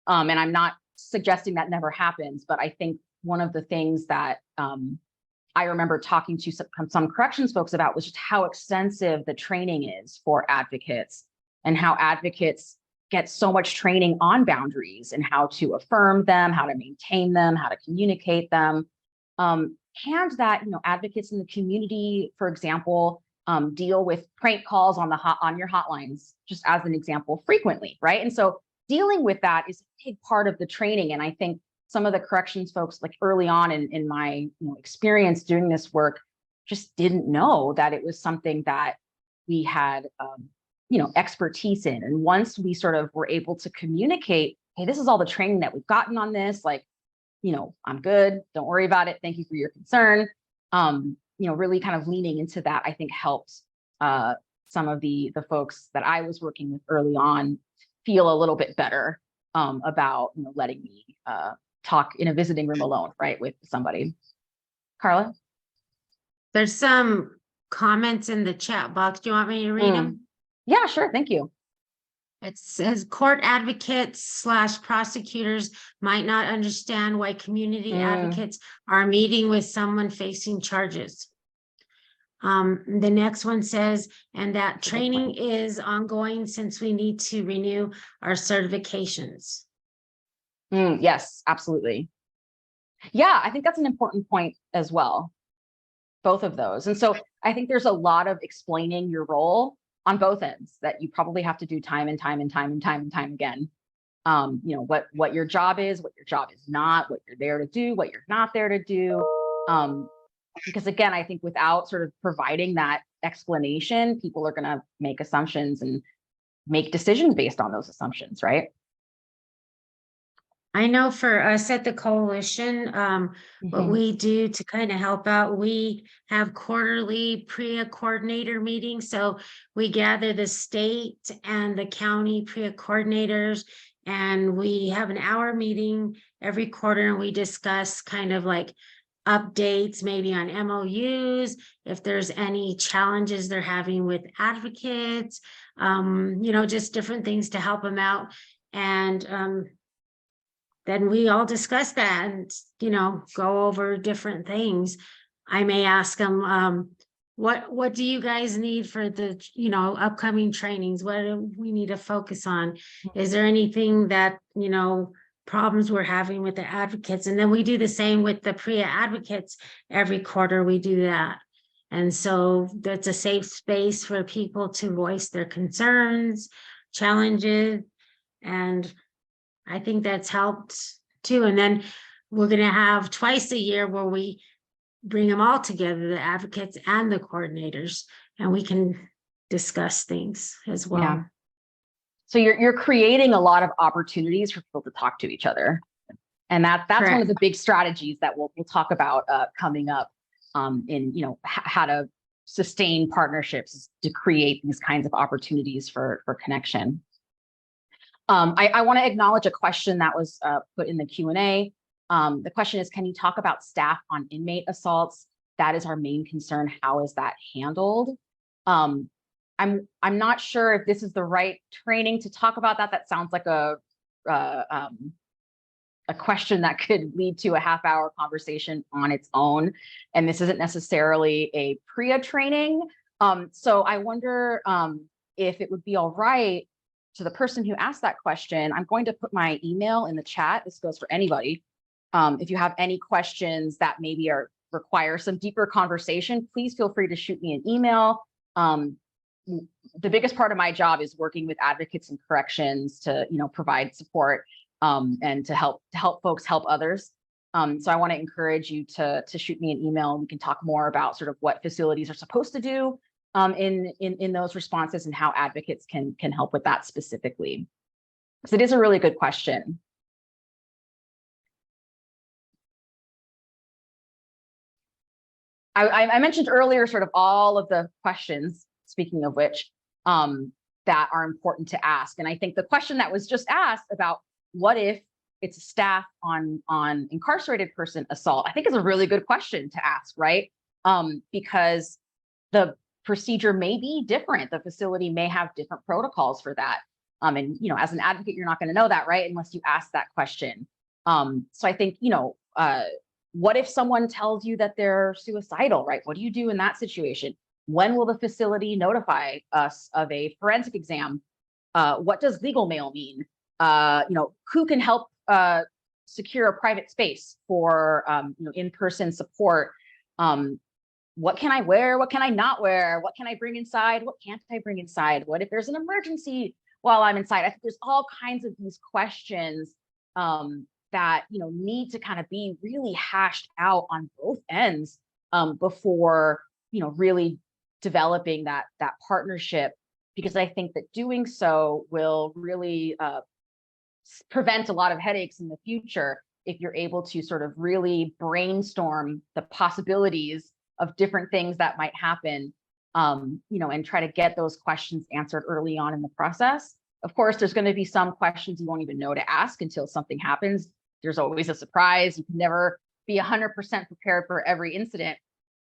And I'm not suggesting that never happens, but I think one of the things that I remember talking to some corrections folks about was just how extensive the training is for advocates and how advocates get so much training on boundaries and how to affirm them, how to maintain them, how to communicate them. And that, advocates in the community, for example, deal with prank calls on your hotlines, just as an example, frequently, right? And so dealing with that is a big part of the training. And I think some of the corrections folks, like early on in my experience doing this work, just didn't know that it was something that we had expertise in. And once we sort of were able to communicate, hey, this is all the training that we've gotten on this, like, I'm good, don't worry about it, thank you for your concern. Really kind of leaning into that, I think helped some of the folks that I was working with early on feel a little bit better about letting me talk in a visiting room alone, right, with somebody. Carla? There's some comments in the chat box. Do you want me to read them? Yeah, sure. Thank you. It says court advocates / prosecutors might not understand why community advocates are meeting with someone facing charges. The next one says, and that training is ongoing since we need to renew our certifications. Yes, absolutely. Yeah, I think that's an important point as well. Both of those. And so I think there's a lot of explaining your role on both ends that you probably have to do time and time again. What your job is, what your job is not, what you're there to do, what you're not there to do. Because again, I think without sort of providing that explanation, people are going to make assumptions and make decisions based on those assumptions, right? I know for us at the coalition, what Mhm. we do to kind of help out, we have quarterly PREA coordinator meetings. So we gather the state and the county PREA coordinators, and we have an hour meeting every quarter, and we discuss kind of like updates, maybe on MOUs, if there's any challenges they're having with advocates, just different things to help them out. And then we all discuss that and, go over different things. I may ask them, what do you guys need for the, upcoming trainings? What do we need to focus on? Is there anything that, problems we're having with the advocates? And then we do the same with the PREA advocates. Every quarter we do that. And so that's a safe space for people to voice their concerns, challenges, and I think that's helped too. And then we're going to have twice a year where we bring them all together, the advocates and the coordinators, and we can discuss things as well. Yeah. So you're creating a lot of opportunities for people to talk to each other. And that's one of Correct. the big strategies that we'll talk about coming up in, how to sustain partnerships to create these kinds of opportunities for connection. I want to acknowledge a question that was put in the Q&A. The question is, can you talk about staff on inmate assaults? That is our main concern. How is that handled? I'm not sure if this is the right training to talk about that. That sounds like a question that could lead to a half-hour conversation on its own. And this isn't necessarily a PREA training. So I wonder if it would be all right to the person who asked that question. I'm going to put my email in the chat. This goes for anybody. If you have any questions that maybe require some deeper conversation, please feel free to shoot me an email. The biggest part of my job is working with advocates and corrections to, provide support and to help folks help others. So I want to encourage you to shoot me an email, and we can talk more about sort of what facilities are supposed to do in those responses and how advocates can help with that specifically. So it is a really good question. I mentioned earlier sort of all of the questions, speaking of which, that are important to ask. And I think the question that was just asked about what if it's a staff on incarcerated person assault, I think is a really good question to ask, right? Because the procedure may be different. The facility may have different protocols for that. And, as an advocate, you're not going to know that, right? Unless you ask that question. So I think, what if someone tells you that they're suicidal, right? What do you do in that situation? When will the facility notify us of a forensic exam? What does legal mail mean? Who can help secure a private space for in-person support? What can I wear? What can I not wear? What can I bring inside? What can't I bring inside? What if there's an emergency while I'm inside? I think there's all kinds of these questions that need to kind of be really hashed out on both ends before really developing that partnership, because I think that doing so will really prevent a lot of headaches in the future if you're able to sort of really brainstorm the possibilities of different things that might happen, and try to get those questions answered early on in the process. Of course, there's going to be some questions you won't even know to ask until something happens. There's always a surprise. You can never be 100% prepared for every incident.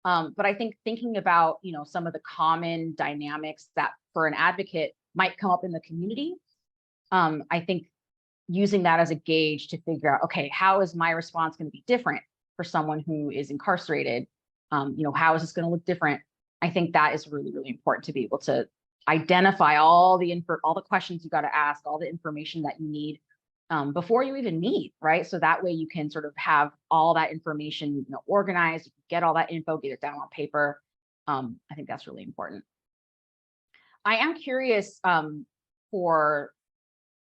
But I think thinking about, some of the common dynamics that for an advocate might come up in the community, I think using that as a gauge to figure out, okay, how is my response going to be different for someone who is incarcerated? How is this going to look different? I think that is really, really important to be able to identify all the questions you got to ask, all the information that you need before you even meet, right? So that way you can sort of have all that information, organized, you can get all that info, get it down on paper. I think that's really important. I am curious for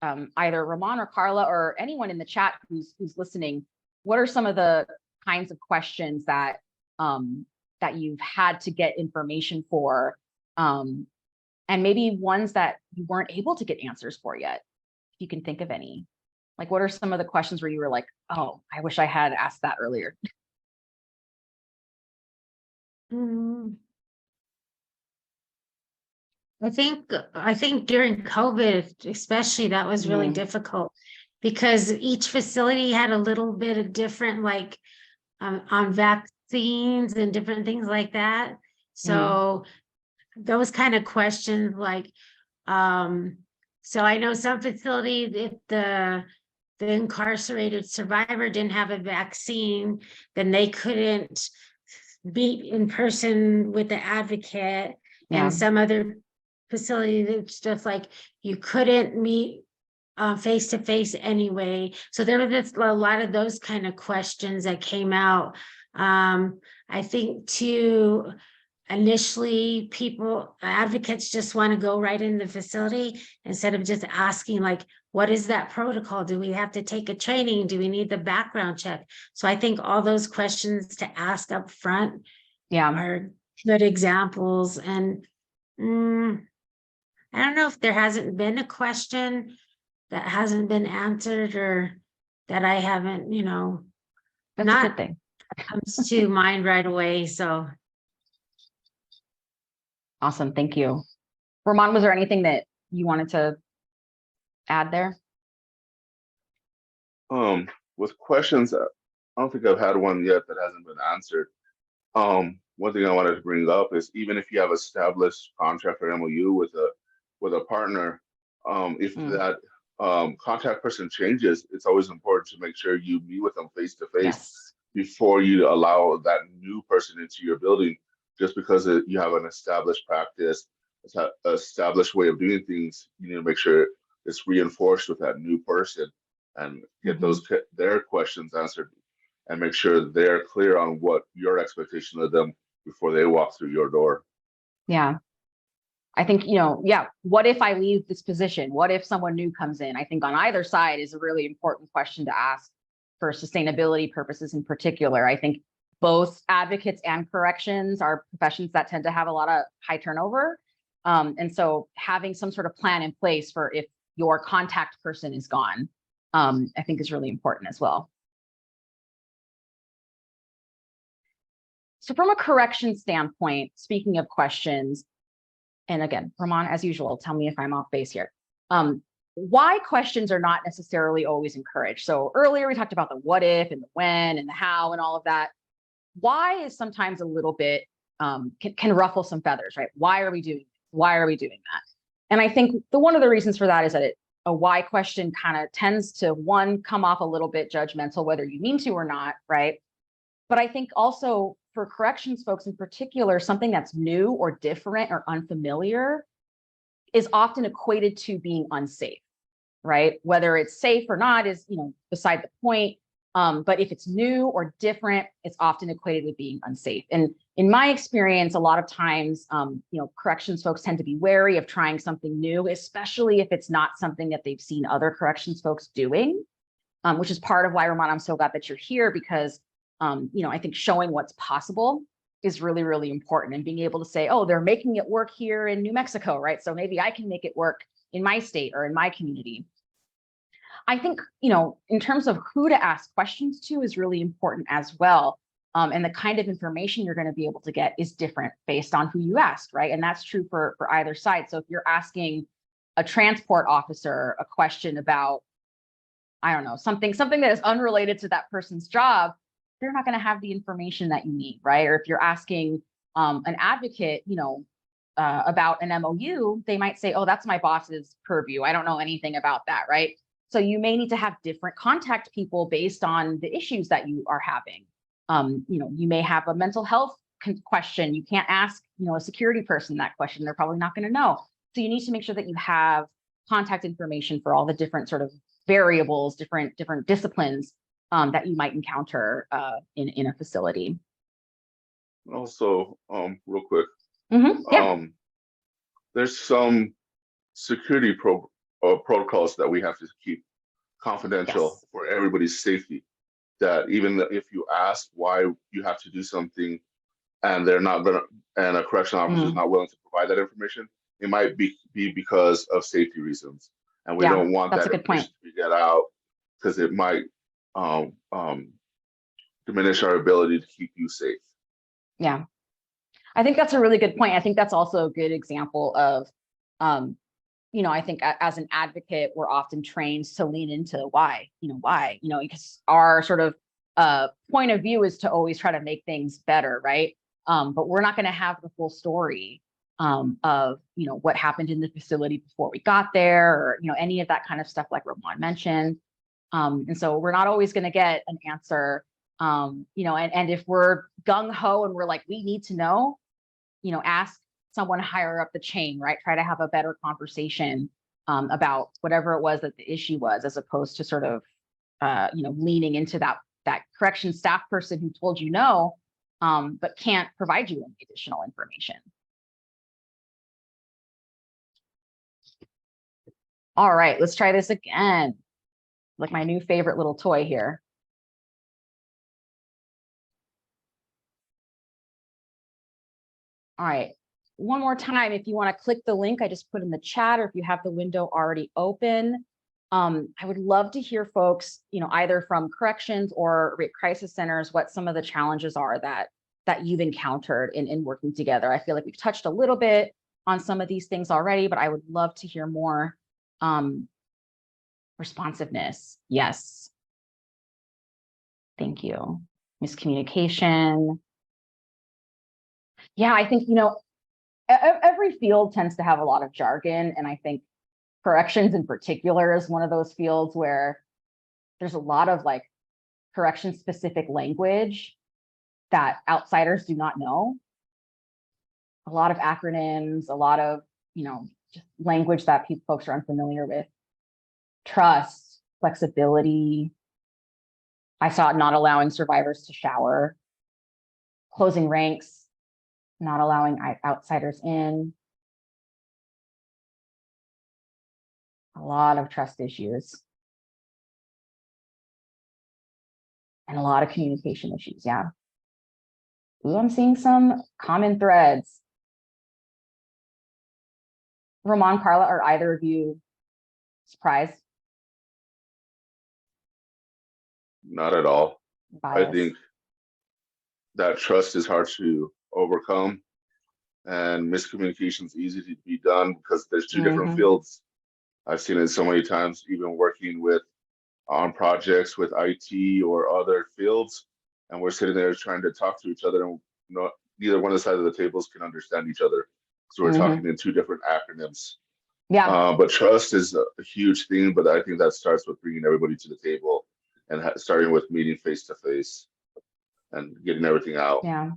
either Roman or Carla or anyone in the chat who's listening, what are some of the kinds of questions that that you've had to get information for, and maybe ones that you weren't able to get answers for yet, if you can think of any. Like, what are some of the questions where you were like, oh, I wish I had asked that earlier? I think during COVID, especially, that was really Mm. difficult because each facility had a little bit of different, like, on vaccines and different things like that. So those kind of questions, like, so I know some facilities, if the incarcerated survivor didn't have a vaccine, then they couldn't be in person with the advocate. Yeah. And some other facility, it's just like you couldn't meet face to face anyway. So there was just a lot of those kind of questions that came out. I think too, initially advocates just want to go right in the facility instead of just asking, like, what is that protocol? Do we have to take a training? Do we need the background check? So I think all those questions to ask up front are good examples. And I don't know if there hasn't been a question that hasn't been answered or that I haven't, That's not a good thing. comes to mind right away. So Awesome. Thank you. Roman, was there anything that you wanted to add there? With questions, I don't think I've had one yet that hasn't been answered. One thing I wanted to bring up is even if you have established contract or MOU with a partner, if that contact person changes, it's always important to make sure you meet with them face to face before you allow that new person into your building. Just because you have an established practice, established way of doing things, you need to make sure it's reinforced with that new person and get their questions answered and make sure they're clear on what your expectation of them before they walk through your door. Yeah. I think, what if I leave this position? What if someone new comes in? I think on either side is a really important question to ask for sustainability purposes in particular. I think both advocates and corrections are professions that tend to have a lot of high turnover. And so having some sort of plan in place for if your contact person is gone, I think is really important as well. So from a correction standpoint, speaking of questions, and again, Roman, as usual, tell me if I'm off base here. Why questions are not necessarily always encouraged. So earlier we talked about the what if and the when and the how and all of that. Why is sometimes a little bit, can ruffle some feathers, right? Why are we doing this? Why are we doing that? And I think one of the reasons for that is that a why question kind of tends to, one, come off a little bit judgmental, whether you mean to or not, right? But I think also for corrections folks in particular, something that's new or different or unfamiliar is often equated to being unsafe, right? Whether it's safe or not is, beside the point. But if it's new or different, it's often equated with being unsafe. And in my experience, a lot of times, corrections folks tend to be wary of trying something new, especially if it's not something that they've seen other corrections folks doing, which is part of why, Roman, I'm so glad that you're here because, I think showing what's possible is really, really important, and being able to say, oh, they're making it work here in New Mexico, right? So maybe I can make it work in my state or in my community. I think, in terms of who to ask questions to is really important as well. And the kind of information you're going to be able to get is different based on who you asked, right? And that's true for either side. So if you're asking a transport officer a question about, I don't know, something that is unrelated to that person's job, they're not going to have the information that you need, right? Or if you're asking an advocate, about an MOU, they might say, oh, that's my boss's purview. I don't know anything about that, right? So you may need to have different contact people based on the issues that you are having. You may have a mental health question. You can't ask, a security person that question. They're probably not going to know. So you need to make sure that you have contact information for all the different sort of variables, different disciplines that you might encounter in a facility. Also, real quick, there's some security protocols that we have to keep confidential for everybody's safety. That even if you ask why you have to do something, and they're not gonna, and a correctional officer is not willing to provide that information, it might be because of safety reasons, and we don't want that information to get out because it might diminish our ability to keep you safe. Yeah. I think that's a really good point. I think that's also a good example of, you know, I think as an advocate, we're often trained to lean into why, because our sort of point of view is to always try to make things better, right? But we're not going to have the full story of, what happened in the facility before we got there, or, any of that kind of stuff like Roman mentioned. And so we're not always going to get an answer, and if we're gung ho and we're like, we need to know, ask someone higher up the chain, right? Try to have a better conversation about whatever it was that the issue was, as opposed to sort of, leaning into that correction staff person who told you no, but can't provide you any additional information. All right, let's try this again. Like my new favorite little toy here. All right, one more time, if you want to click the link I just put in the chat, or if you have the window already open, I would love to hear folks, either from corrections or rape crisis centers, what some of the challenges are that you've encountered in working together. I feel like we've touched a little bit on some of these things already, but I would love to hear more. Responsiveness, yes. Thank you. Miscommunication. Yeah, I think, every field tends to have a lot of jargon, and I think corrections in particular is one of those fields where there's a lot of like correction specific language that outsiders do not know. A lot of acronyms, a lot of, just language that folks are unfamiliar with. Trust, flexibility. I saw not allowing survivors to shower, closing ranks, not allowing outsiders in. A lot of trust issues. And a lot of communication issues, yeah. Ooh, I'm seeing some common threads. Roman, Carla, are either of you surprised? Not at all. Bias? I think that trust is hard to overcome, and miscommunication is easy to be done because there's two different fields. I've seen it so many times, even working on projects with IT or other fields, and we're sitting there trying to talk to each other, and neither one of the sides of the tables can understand each other, so we're talking in two different acronyms. Yeah. But trust is a huge thing, but I think that starts with bringing everybody to the table and starting with meeting face to face and getting everything out. Yeah.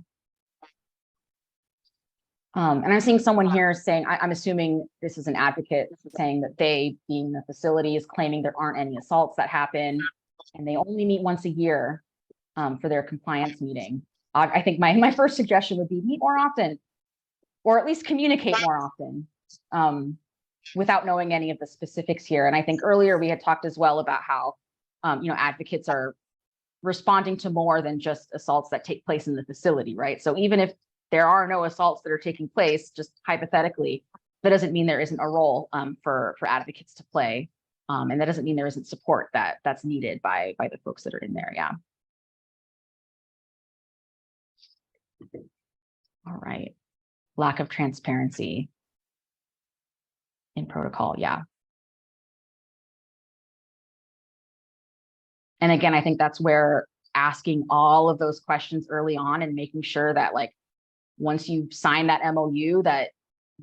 And I'm seeing someone here saying, I'm assuming this is an advocate saying that they, being the facility, is claiming there aren't any assaults that happen, and they only meet once a year for their compliance meeting. I think my first suggestion would be meet more often, or at least communicate more often, without knowing any of the specifics here. And I think earlier we had talked as well about how, advocates are responding to more than just assaults that take place in the facility, right? So even if there are no assaults that are taking place, just hypothetically, that doesn't mean there isn't a role for advocates to play. And that doesn't mean there isn't support that's needed by the folks that are in there, yeah. All right, lack of transparency in protocol, yeah. And again, I think that's where asking all of those questions early on and making sure that, like, once you sign that MOU, that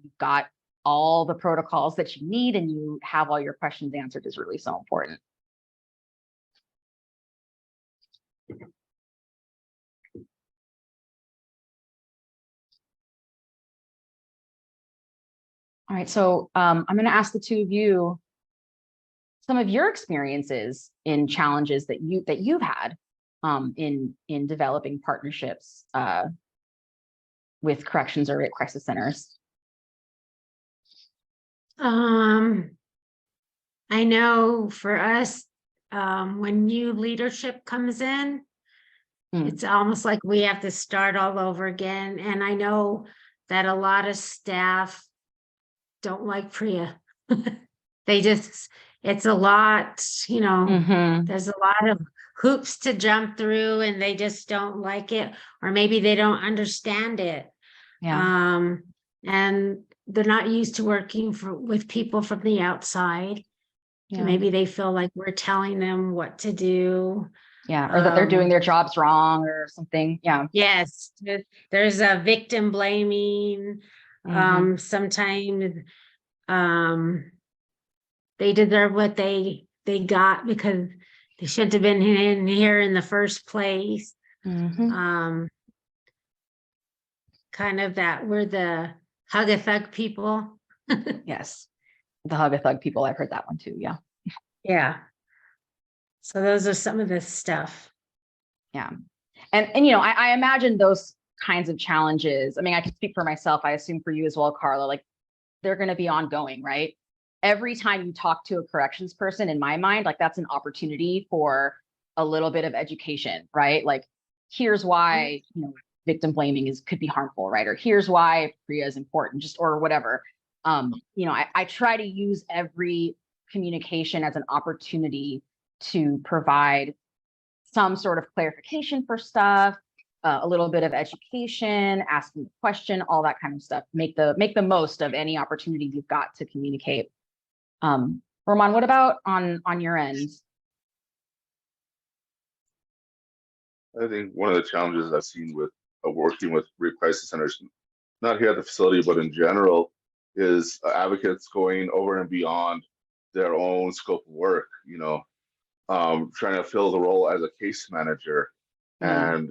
you've got all the protocols that you need and you have all your questions answered is really so important. All right, so I'm going to ask the two of you some of your experiences in challenges that you've had in developing partnerships with corrections or rape crisis centers. I know for us, when new leadership comes in, it's almost like we have to start all over again. And I know that a lot of staff don't like PREA. They just, it's a lot, Mhm. there's a lot of hoops to jump through and they just don't like it, or maybe they don't understand it. Yeah. And they're not used to working with people from the outside. Yeah. And maybe they feel like we're telling them what to do. Yeah. Or that they're doing Um, their jobs wrong or something. Yeah. Yes, there's a victim blaming. Mhm. Sometimes they deserve what they got because they shouldn't have been in here in the first place. Mhm. Kind of that we're the hug a thug people. Yes. The hug a thug people. I've heard that one too. Yeah. Yeah. So those are some of the stuff. Yeah. And I imagine those kinds of challenges. I mean, I can speak for myself. I assume for you as well, Carla, like they're going to be ongoing, right? Every time you talk to a corrections person, in my mind, like that's an opportunity for a little bit of education, right? Like, here's why, victim blaming could be harmful, right? Or here's why PREA is important, just or whatever. I try to use every communication as an opportunity to provide some sort of clarification for stuff, a little bit of education, asking the question, all that kind of stuff. Make the most of any opportunity you've got to communicate. Roman, what about on your end? I think one of the challenges I've seen with working with rape crisis centers, not here at the facility, but in general, is advocates going over and beyond their own scope of work, trying to fill the role as a case manager. And,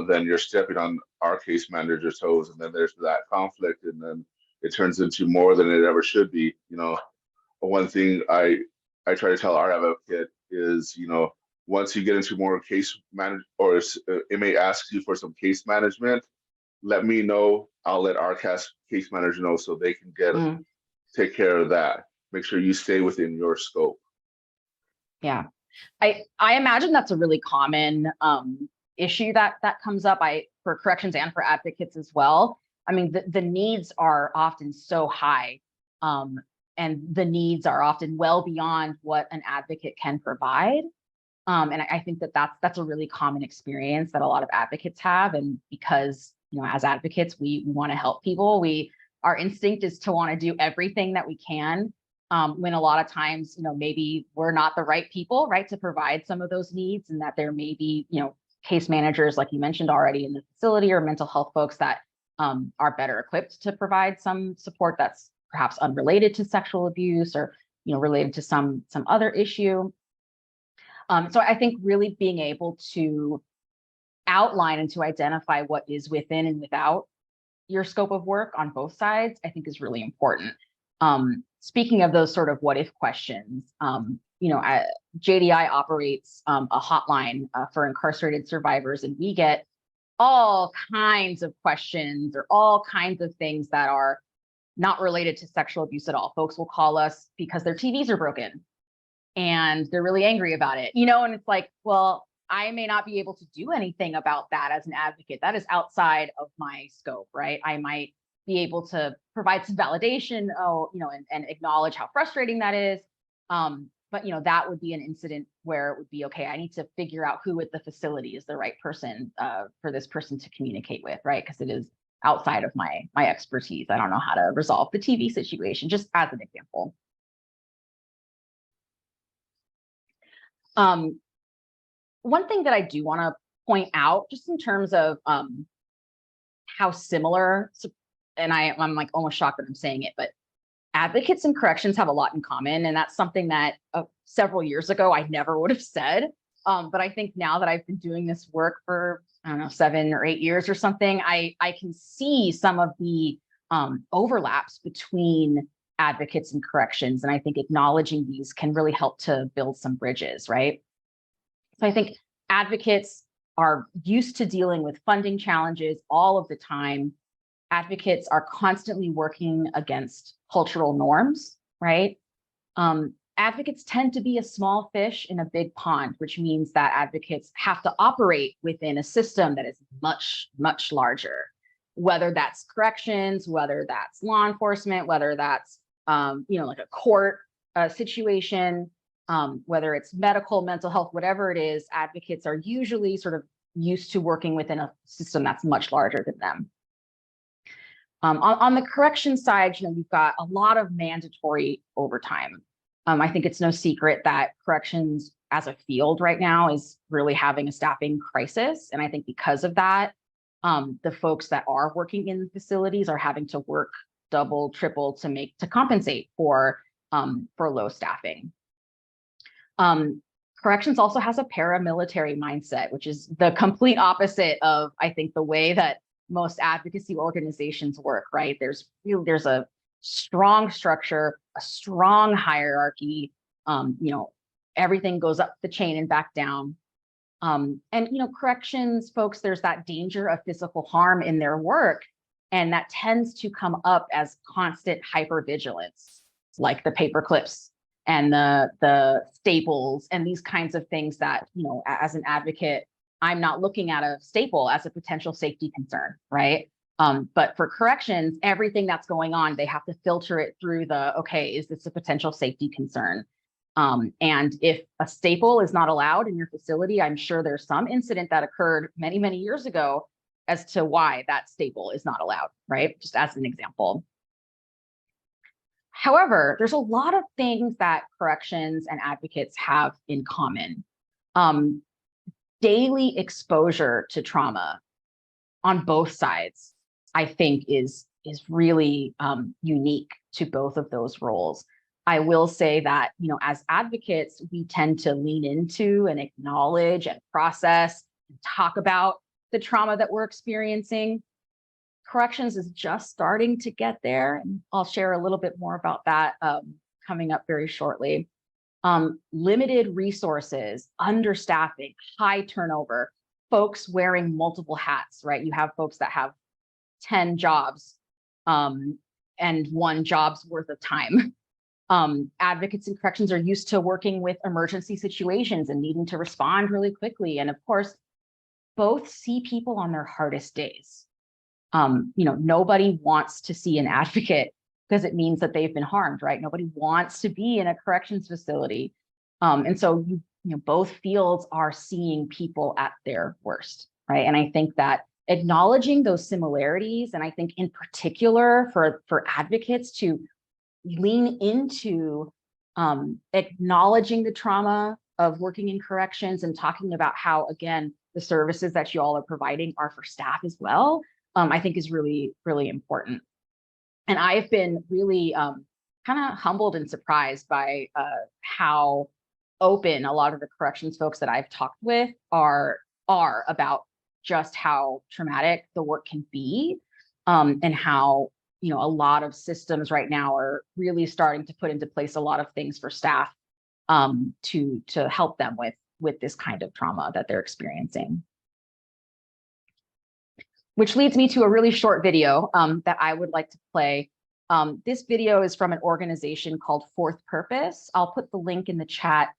then you're stepping on our case manager's toes, and then there's that conflict, and then it turns into more than it ever should be. One thing I try to tell our advocate is, once you get into more case manage, or it may ask you for some case management, let me know. I'll let our case manager know so they can take care of that. Make sure you stay within your scope. Yeah, I imagine that's a really common issue that comes up for corrections and for advocates as well. I mean, the needs are often so high, and the needs are often well beyond what an advocate can provide. And I think that's a really common experience that a lot of advocates have. And because, as advocates, we want to help people. Our instinct is to want to do everything that we can. When a lot of times, maybe we're not the right people, right, to provide some of those needs, and that there may be, case managers, like you mentioned already in the facility, or mental health folks that are better equipped to provide some support that's perhaps unrelated to sexual abuse, or, related to some other issue. So I think really being able to outline and to identify what is within and without your scope of work on both sides, I think is really important. Speaking of those sort of what if questions, JDI operates a hotline for incarcerated survivors, and we get all kinds of questions or all kinds of things that are not related to sexual abuse at all. Folks will call us because their TVs are broken and they're really angry about it, and it's like, well, I may not be able to do anything about that as an advocate. That is outside of my scope, right? I might be able to provide some validation, and acknowledge how frustrating that is. But that would be an incident where it would be, okay, I need to figure out who at the facility is the right person for this person to communicate with, right? Because it is outside of my expertise. I don't know how to resolve the TV situation, just as an example. One thing that I do want to point out, just in terms of how similar, and I'm like almost shocked that I'm saying it, but advocates and corrections have a lot in common. And that's something that several years ago, I never would have said. But I think now that I've been doing this work for, I don't know, 7 or 8 years or something, I can see some of the overlaps between advocates and corrections. And I think acknowledging these can really help to build some bridges, right? So I think advocates are used to dealing with funding challenges all of the time. Advocates are constantly working against cultural norms, right? Advocates tend to be a small fish in a big pond, which means that advocates have to operate within a system that is much, much larger, whether that's corrections, whether that's law enforcement, whether that's, like a court situation. whether it's medical, mental health, whatever it is, advocates are usually sort of used to working within a system that's much larger than them. On the correction side, we've got a lot of mandatory overtime. I think it's no secret that corrections as a field right now is really having a staffing crisis. And I think because of that, the folks that are working in the facilities are having to work double, triple to compensate for low staffing. Corrections also has a paramilitary mindset, which is the complete opposite of, I think, the way that most advocacy organizations work, right? There's a strong structure, a strong hierarchy, everything goes up the chain and back down. And corrections folks, there's that danger of physical harm in their work. And that tends to come up as constant hypervigilance, like the paper clips and the staples and these kinds of things that, as an advocate, I'm not looking at a staple as a potential safety concern, right? But for corrections, everything that's going on, they have to filter it through okay, is this a potential safety concern? And if a staple is not allowed in your facility, I'm sure there's some incident that occurred many, many years ago as to why that staple is not allowed, right? Just as an example. However, there's a lot of things that corrections and advocates have in common. Daily exposure to trauma on both sides, I think, is really unique to both of those roles. I will say that, as advocates, we tend to lean into and acknowledge and process and talk about the trauma that we're experiencing. Corrections is just starting to get there, and I'll share a little bit more about that coming up very shortly. Limited resources, understaffing, high turnover, folks wearing multiple hats, right? You have folks that have 10 jobs and one job's worth of time. Advocates in corrections are used to working with emergency situations and needing to respond really quickly. And of course, both see people on their hardest days. Nobody wants to see an advocate because it means that they've been harmed, right? Nobody wants to be in a corrections facility. And so both fields are seeing people at their worst, right? And I think that acknowledging those similarities, and I think in particular for advocates to lean into acknowledging the trauma of working in corrections and talking about how, again, the services that you all are providing are for staff as well, I think is really, really important. And I've been really kind of humbled and surprised by how open a lot of the corrections folks that I've talked with are about just how traumatic the work can be, and how a lot of systems right now are really starting to put into place a lot of things for staff to help them with this kind of trauma that they're experiencing. Which leads me to a really short video that I would like to play. This video is from an organization called Fourth Purpose. I'll put the link in the chat.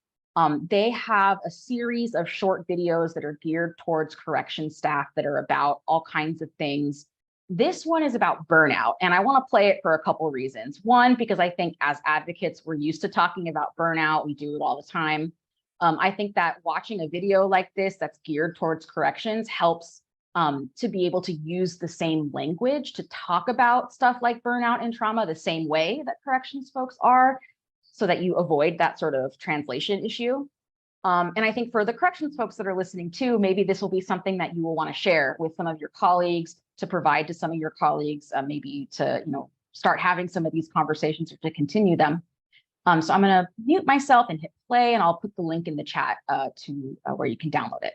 They have a series of short videos that are geared towards correction staff that are about all kinds of things. This one is about burnout, and I want to play it for a couple of reasons. One, because I think as advocates, we're used to talking about burnout. We do it all the time. I think that watching a video like this that's geared towards corrections helps to be able to use the same language to talk about stuff like burnout and trauma the same way that corrections folks are, so that you avoid that sort of translation issue. And I think for the corrections folks that are listening too, maybe this will be something that you will want to share with some of your colleagues, to provide to some of your colleagues, maybe to start having some of these conversations or to continue them. So I'm going to mute myself and hit play, and I'll put the link in the chat to where you can download it.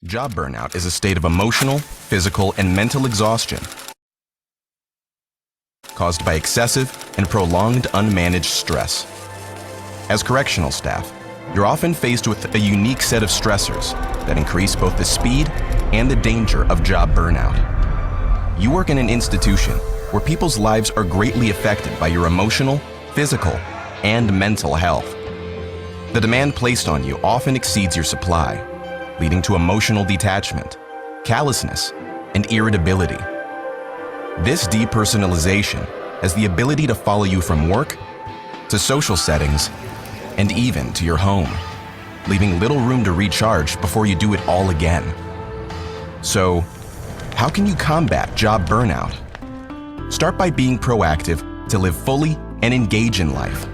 Job burnout is a state of emotional, physical, and mental exhaustion caused by excessive and prolonged unmanaged stress. As correctional staff, you're often faced with a unique set of stressors that increase both the speed and the danger of job burnout. You work in an institution where people's lives are greatly affected by your emotional, physical, and mental health. The demand placed on you often exceeds your supply, leading to emotional detachment, callousness, and irritability. This depersonalization has the ability to follow you from work to social settings, and even to your home, leaving little room to recharge before you do it all again. So, how can you combat job burnout? Start by being proactive to live fully and engage in life.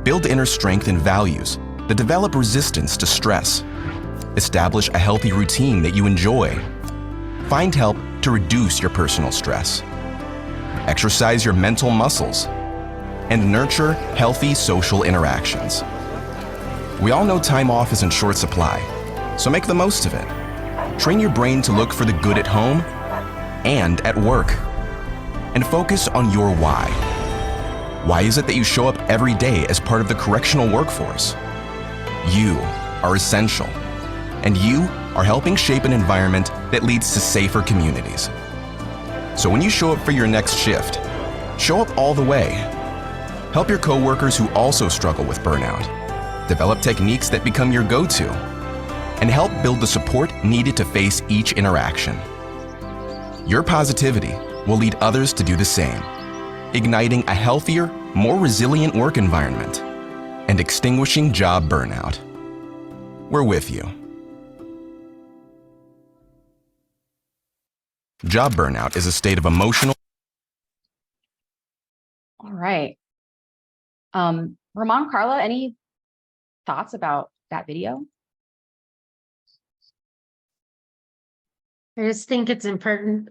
Build inner strength and values that develop resistance to stress. Establish a healthy routine that you enjoy. Find help to reduce your personal stress. Exercise your mental muscles. And nurture healthy social interactions. We all know time off is in short supply, so make the most of it. Train your brain to look for the good at home and at work. And focus on your why. Why is it that you show up every day as part of the correctional workforce? You are essential, and you are helping shape an environment that leads to safer communities. So when you show up for your next shift, show up all the way. Help your coworkers who also struggle with burnout. Develop techniques that become your go-to, and help build the support needed to face each interaction. Your positivity will lead others to do the same, igniting a healthier, more resilient work environment and extinguishing job burnout. We're with you. Job burnout is a state of emotional. All right. Roman, Carla, any thoughts about that video? I just think it's important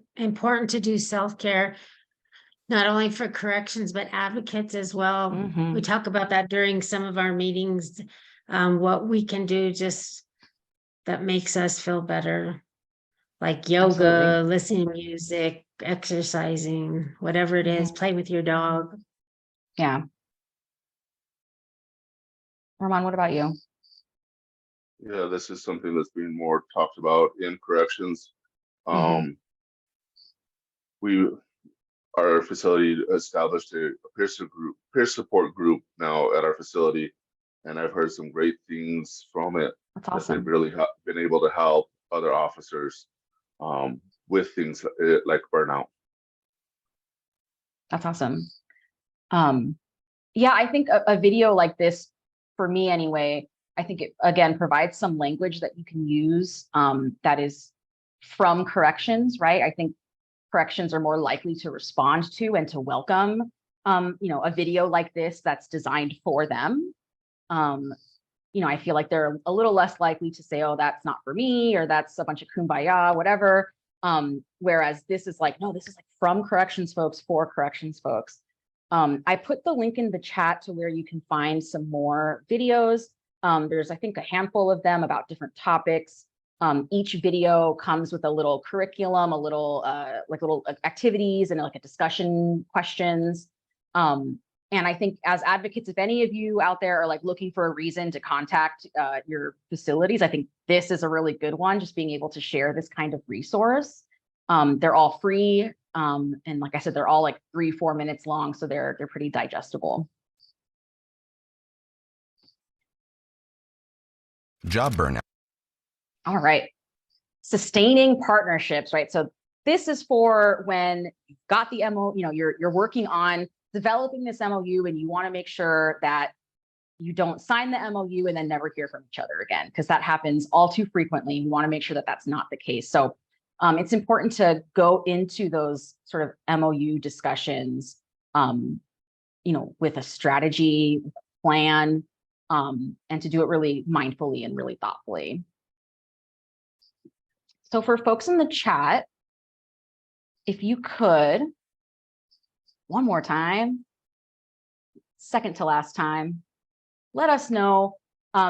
to do self-care, not only for corrections, but advocates as well. Mhm. We talk about that during some of our meetings, what we can do just that makes us feel better. Like yoga, Absolutely. listening to music, exercising, whatever it is, play with your dog. Yeah. Roman, what about you? Yeah, this is something that's being more talked about in corrections. Mhm. Our facility established a peer support group now at our facility, and I've heard some great things from it. That's That they've awesome. really been able to help other officers with things like burnout. That's awesome. Yeah, I think a video like this, for me anyway, I think it again provides some language that you can use that is from corrections, right? I think corrections are more likely to respond to and to welcome a video like this that's designed for them. I feel like they're a little less likely to say, oh, that's not for me, or that's a bunch of kumbaya, whatever. Whereas this is like, no, this is like from corrections folks for corrections folks. I put the link in the chat to where you can find some more videos. There's, I think, a handful of them about different topics. Each video comes with a little curriculum, a little little activities and like a discussion questions. And I think as advocates, if any of you out there are like looking for a reason to contact your facilities, I think this is a really good one, just being able to share this kind of resource. They're all free. And like I said, they're all like 3-4 minutes long, so they're pretty digestible. Job burnout. All right. Sustaining partnerships, right? So this is for when you've got the MO, you're working on developing this MOU and you want to make sure that you don't sign the MOU and then never hear from each other again, because that happens all too frequently. We want to make sure that that's not the case. So it's important to go into those sort of MOU discussions, with a strategy, with a plan, and to do it really mindfully and really thoughtfully. So for folks in the chat, if you could, one more time, second to last time, let us know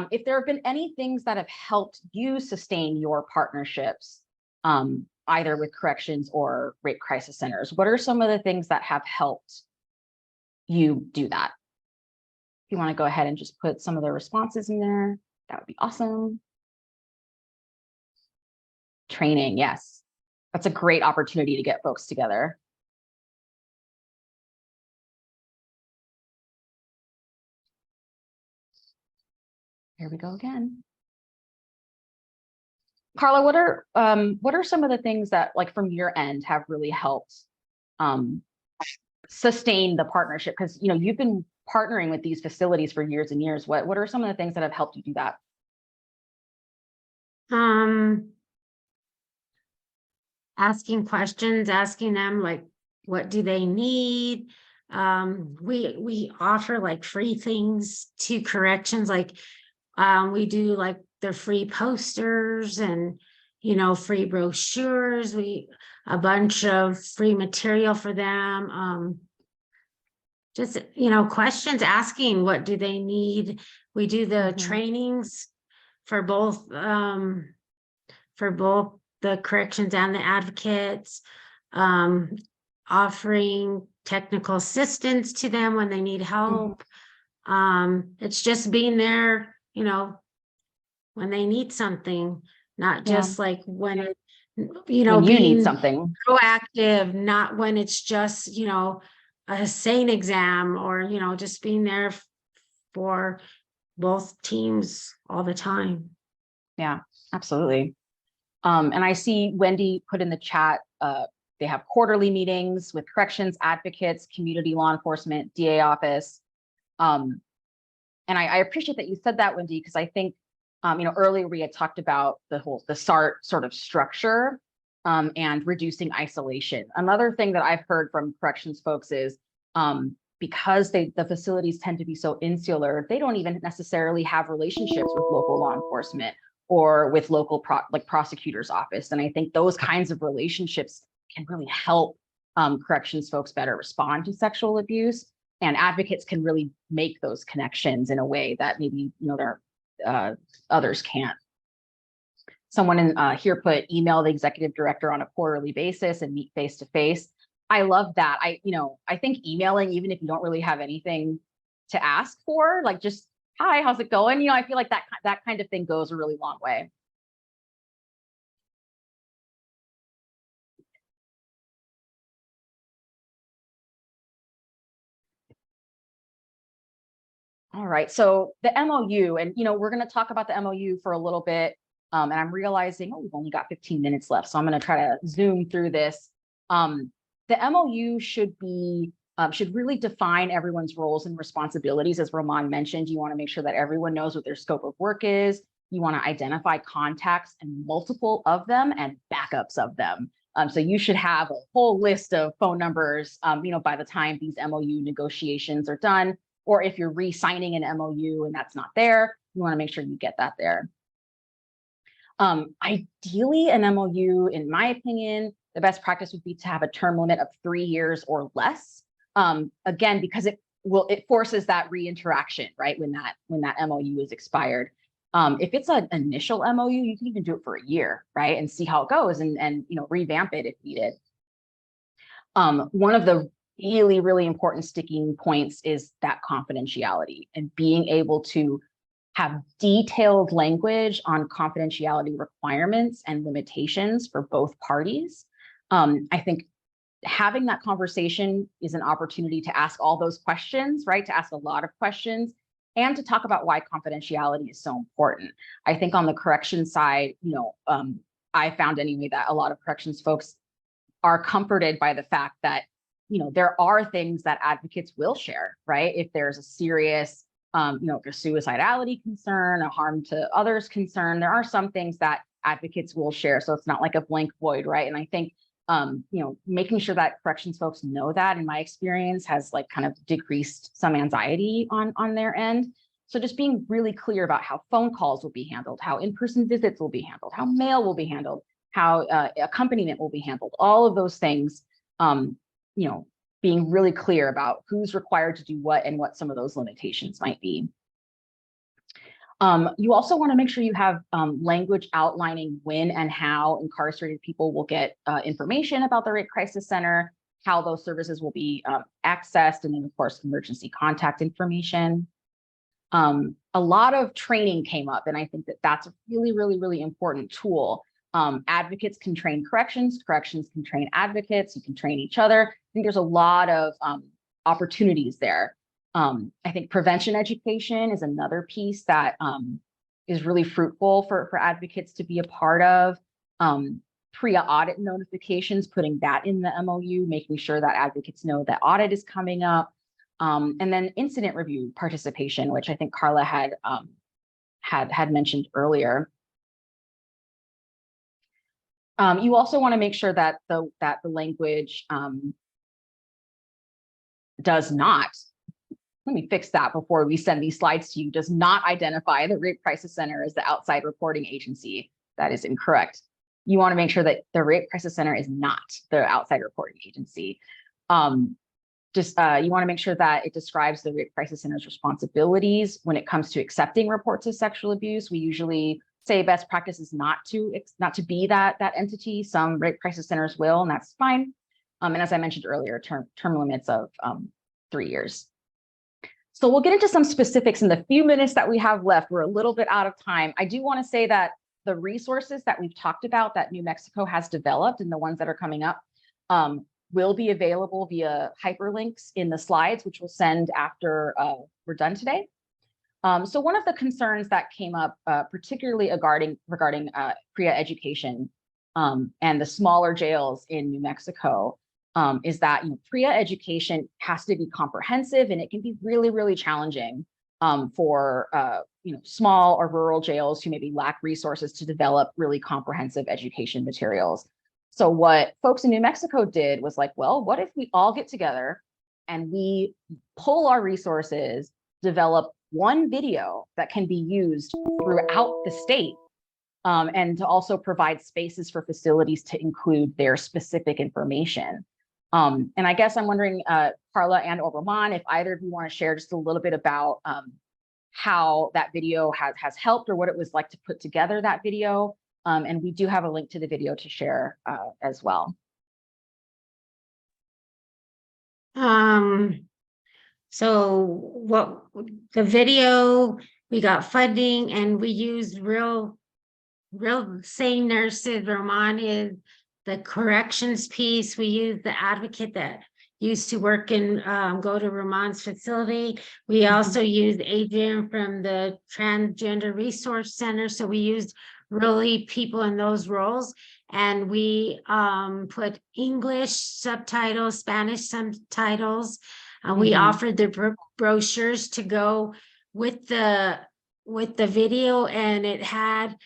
if there have been any things that have helped you sustain your partnerships, either with corrections or rape crisis centers. What are some of the things that have helped you do that? If you want to go ahead and just put some of the responses in there, that would be awesome. Training, yes. That's a great opportunity to get folks together. Here we go again. Carla, what are some of the things that, like, from your end have really helped sustain the partnership? Because you've been partnering with these facilities for years and years, what are some of the things that have helped you do that? Asking questions, asking them like, what do they need? We offer like free things to corrections, like we do like the free posters and, you know, free brochures, a bunch of free material for them. Just, you know, questions, asking what do they need. We do the trainings for both the corrections and the advocates, offering technical assistance to them when they need help. It's just being there, you know, when they need something, not just like when it, you know, When you being need something. proactive, not when it's just, you know, a SANE exam, or, you know, just being there for both teams all the time. Yeah, absolutely. And I see Wendy put in the chat, they have quarterly meetings with corrections advocates, community law enforcement, DA office. And I appreciate that you said that, Wendy, because I think, you know, earlier we had talked about the SART sort of structure and reducing isolation. Another thing that I've heard from corrections folks is because the facilities tend to be so insular, they don't even necessarily have relationships with local law enforcement or with local prosecutor's office. And I think those kinds of relationships can really help corrections folks better respond to sexual abuse, and advocates can really make those connections in a way that maybe, you know, others can't. Someone in here put email the executive director on a quarterly basis and meet face to face. I love that. I think emailing, even if you don't really have anything to ask for, like just, hi, how's it going? You know, I feel like that kind of thing goes a really long way. All right, so the MOU, and you know, we're going to talk about the MOU for a little bit, and I'm realizing, oh, we've only got 15 minutes left, so I'm going to try to zoom through this. The MOU should really define everyone's roles and responsibilities. As Roman mentioned, you want to make sure that everyone knows what their scope of work is. You want to identify contacts and multiple of them and backups of them. So you should have a whole list of phone numbers, you know, by the time these MOU negotiations are done. Or if you're re-signing an MOU and that's not there, you want to make sure you get that there. Ideally, an MOU, in my opinion, the best practice would be to have a term limit of 3 years or less. Again, because it forces that re-interaction, right? When that MOU is expired. If it's an initial MOU, you can even do it for a year, right? And see how it goes and you know, revamp it if needed. One of the really important sticking points is that confidentiality, and being able to have detailed language on confidentiality requirements and limitations for both parties. I think having that conversation is an opportunity to ask all those questions, right? To ask a lot of questions and to talk about why confidentiality is so important. I think on the corrections side, you know, I found anyway that a lot of corrections folks are comforted by the fact that, you know, there are things that advocates will share, right? If there's a serious, you know, a suicidality concern, a harm to others concern, there are some things that advocates will share. So it's not like a blank void, right? And I think, you know, making sure that corrections folks know that, in my experience, has like kind of decreased some anxiety on their end. So just being really clear about how phone calls will be handled, how in-person visits will be handled, how mail will be handled, how accompaniment will be handled, all of those things, you know, being really clear about who's required to do what and what some of those limitations might be. You also want to make sure you have language outlining when and how incarcerated people will get information about the Rape Crisis Center, how those services will be accessed, and then of course, emergency contact information. A lot of training came up, and I think that that's a really important tool. Advocates can train corrections can train advocates, you can train each other. I think there's a lot of opportunities there. I think prevention education is another piece that is really fruitful for advocates to be a part of. PREA audit notifications, putting that in the MOU, making sure that advocates know that audit is coming up. And then incident review participation, which I think Carla had mentioned earlier. You also want to make sure that the language does not, let me fix that before we send these slides to you, does not identify the Rape Crisis Center as the outside reporting agency. That is incorrect. You want to make sure that the Rape Crisis Center is not the outside reporting agency. You want to make sure that it describes the Rape Crisis Center's responsibilities when it comes to accepting reports of sexual abuse. We usually say best practice is not to be that entity. Some rape crisis centers will, and that's fine. And as I mentioned earlier, term limits of 3 years. So we'll get into some specifics in the few minutes that we have left. We're a little bit out of time. I do want to say that the resources that we've talked about that New Mexico has developed and the ones that are coming up will be available via hyperlinks in the slides, which we'll send after we're done today. So one of the concerns that came up, particularly regarding PREA education and the smaller jails in New Mexico, is that PREA education has to be comprehensive, and it can be really, really challenging for small or rural jails who maybe lack resources to develop really comprehensive education materials. So what folks in New Mexico did was like, well, what if we all get together and we pull our resources, develop one video that can be used throughout the state, and to also provide spaces for facilities to include their specific information. And I guess I'm wondering, Carla and or Roman, if either of you want to share just a little bit about how that video has helped or what it was like to put together that video. And we do have a link to the video to share as well. So what the video, we got funding and we used real sane nurses. Roman is the corrections piece. We used the advocate that used to work in, go to Roman's facility. We also used Adrian from the Transgender Resource Center. So we used really people in those roles. And we put English subtitles, Spanish subtitles. We offered the brochures to go with the video, and it had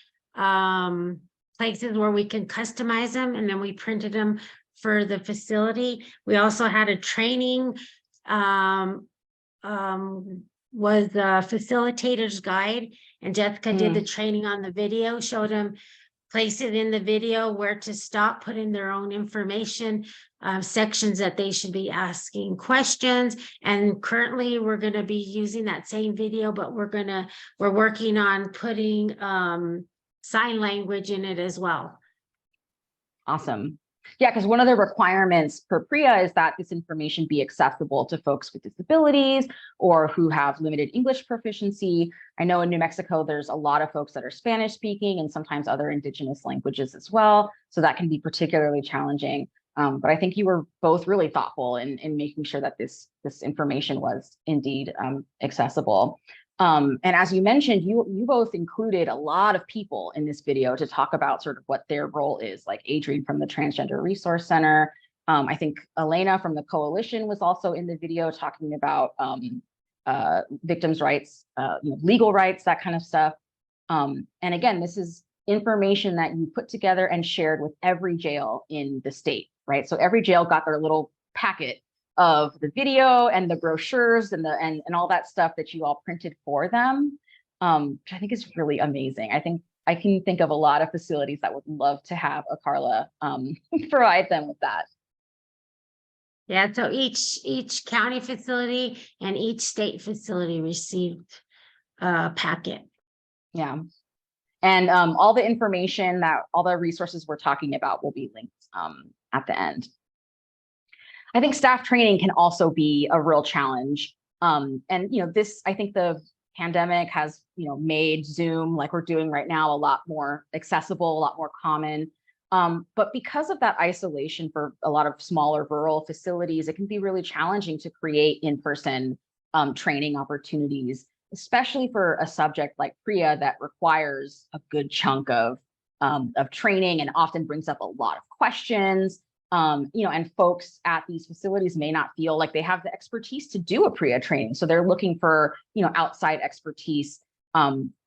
places where we can customize them, and then we printed them for the facility. We also had a training, was the facilitator's guide, and Jessica did the training on the video, showed them places in the video where to stop, put in their own information, sections that they should be asking questions. And currently we're going to be using that same video, but we're working on putting sign language in it as well. Awesome. Yeah, because one of the requirements for PREA is that this information be accessible to folks with disabilities or who have limited English proficiency. I know in New Mexico, there's a lot of folks that are Spanish speaking and sometimes other indigenous languages as well. So that can be particularly challenging. But I think you were both really thoughtful in making sure that this information was indeed accessible. And as you mentioned, you both included a lot of people in this video to talk about sort of what their role is, like Adrian from the Transgender Resource Center. I think Elena from the coalition was also in the video talking about victims' rights, legal rights, that kind of stuff. And again, this is information that you put together and shared with every jail in the state, right? So every jail got their little packet of the video and the brochures and all that stuff that you all printed for them, which I think is really amazing. I think I can think of a lot of facilities that would love to have a Carla provide them with that. Yeah, so each county facility and each state facility received a packet. Yeah. And all the information all the resources we're talking about will be linked at the end. I think staff training can also be a real challenge. And I think the pandemic has, made Zoom, like we're doing right now, a lot more accessible, a lot more common. But because of that isolation for a lot of smaller rural facilities, it can be really challenging to create in-person training opportunities, especially for a subject like PREA that requires a good chunk of training and often brings up a lot of questions. And folks at these facilities may not feel like they have the expertise to do a PREA training. So they're looking for, outside expertise,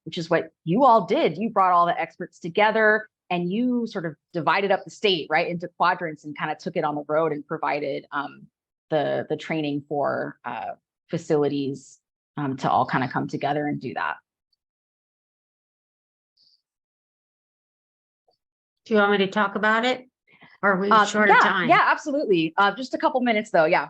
which is what you all did. You brought all the experts together and you sort of divided up the state, right, into quadrants and kind of took it on the road and provided the training for facilities to all kind of come together and do that. Do you want me to talk about it? Or are we short of time? Yeah, absolutely. Just a couple minutes though. Yeah.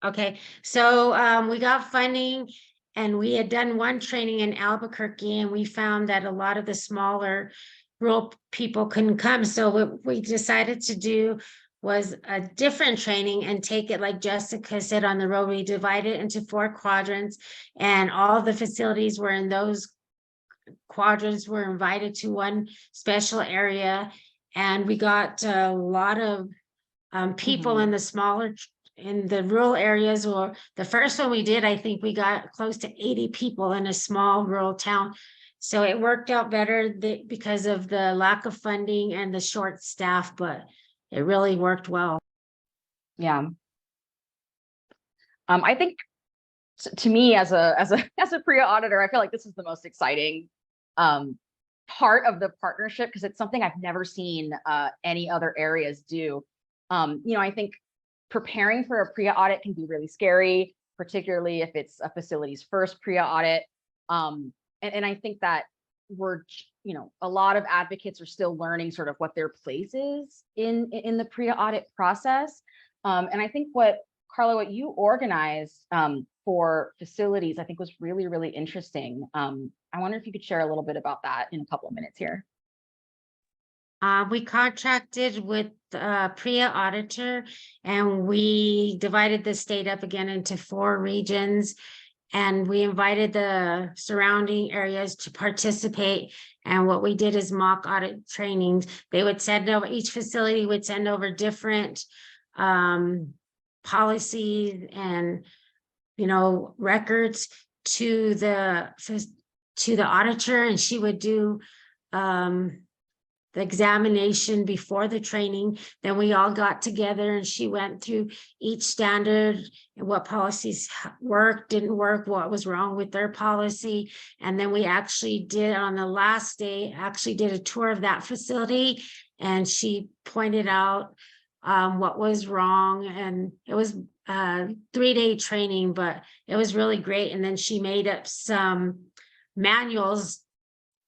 Okay, so we got funding and we had done one training in Albuquerque and we found that a lot of the smaller rural people couldn't come. So what we decided to do was a different training and take it, like Jessica said, on the road. We divided it into 4 quadrants and all the facilities were in those quadrants were invited to one special area. And we got a lot of people in the smaller, in the rural areas. Or the first one we did, I think we got close to 80 people in a small rural town. So it worked out better because of the lack of funding and the short staff, but it really worked well. Yeah. I think to me as a PREA auditor, I feel like this is the most exciting part of the partnership because it's something I've never seen any other areas do. I think preparing for a PREA audit can be really scary, particularly if it's a facility's first PREA audit. And I think that a lot of advocates are still learning sort of what their place is in the PREA audit process. And I think Carla, what you organized for facilities, I think was really, really interesting. I wonder if you could share a little bit about that in a couple of minutes here. We contracted with a PREA auditor and we divided the state up again into 4 regions. And we invited the surrounding areas to participate. And what we did is mock audit trainings. They would send over, each facility would send over different policies and, records to the auditor, and she would do the examination before the training. Then we all got together and she went through each standard and what policies worked, didn't work, what was wrong with their policy. And then we actually did, on the last day, did a tour of that facility and she pointed out what was wrong. And it was a 3-day training, but it was really great. And then she made up some manuals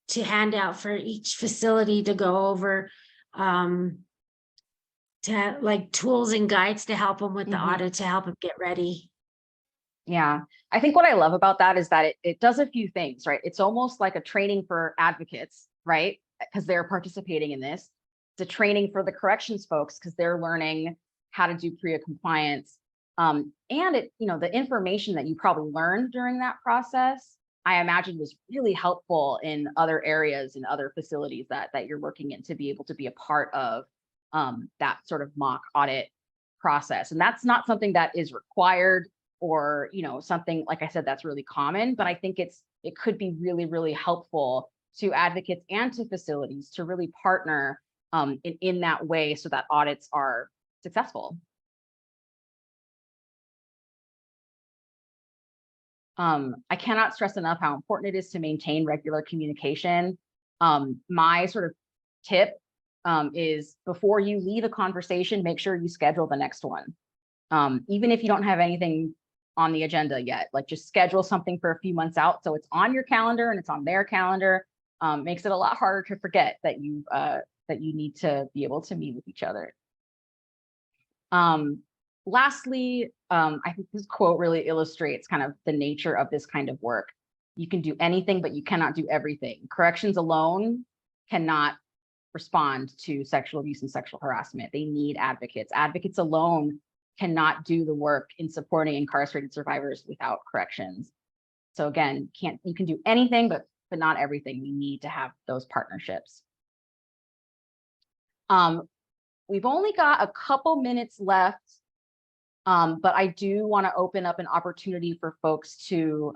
to hand out for each facility to go over, to have, like, tools and guides to help them with the audit, to help them get ready. Yeah, I think what I love about that is that it does a few things, right? It's almost like a training for advocates, right? Because they're participating in this. It's a training for the corrections folks because they're learning how to do PREA compliance. And the information that you probably learned during that process, I imagine was really helpful in other areas and other facilities that you're working in to be able to be a part of that sort of mock audit process. And that's not something that is required or, something, like I said, that's really common, but I think it could be really, really helpful to advocates and to facilities to really partner in that way so that audits are successful. I cannot stress enough how important it is to maintain regular communication. My sort of tip is before you leave a conversation, make sure you schedule the next one. Even if you don't have anything on the agenda yet, like just schedule something for a few months out so it's on your calendar and it's on their calendar. Makes it a lot harder to forget that you need to be able to meet with each other. Lastly, I think this quote really illustrates kind of the nature of this kind of work. You can do anything, but you cannot do everything. Corrections alone cannot respond to sexual abuse and sexual harassment. They need advocates. Advocates alone cannot do the work in supporting incarcerated survivors without corrections. So again, you can do anything, but not everything. We need to have those partnerships. We've only got a couple minutes left. But I do want to open up an opportunity for folks to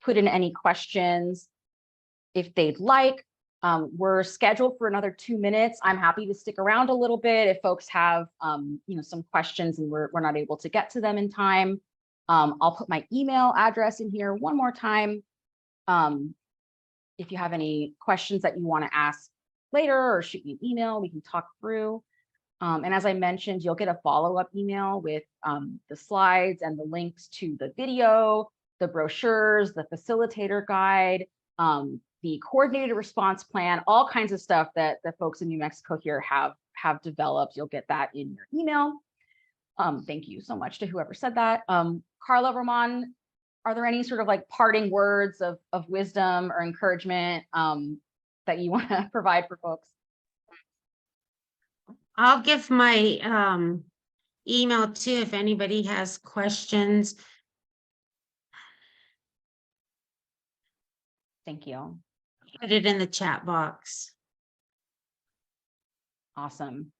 put in any questions if they'd like. We're scheduled for another 2 minutes. I'm happy to stick around a little bit if folks have, some questions and we're not able to get to them in time. I'll put my email address in here one more time. If you have any questions that you want to ask later or shoot me an email, we can talk through. And as I mentioned, you'll get a follow-up email with the slides and the links to the video, the brochures, the facilitator guide, the coordinated response plan, all kinds of stuff that the folks in New Mexico here have developed. You'll get that in your email. Thank you so much to whoever said that. Carla, Roman, are there any sort of like parting words of wisdom or encouragement that you want to provide for folks? I'll give my email too if anybody has questions. Thank you. Put it in the chat box. Awesome.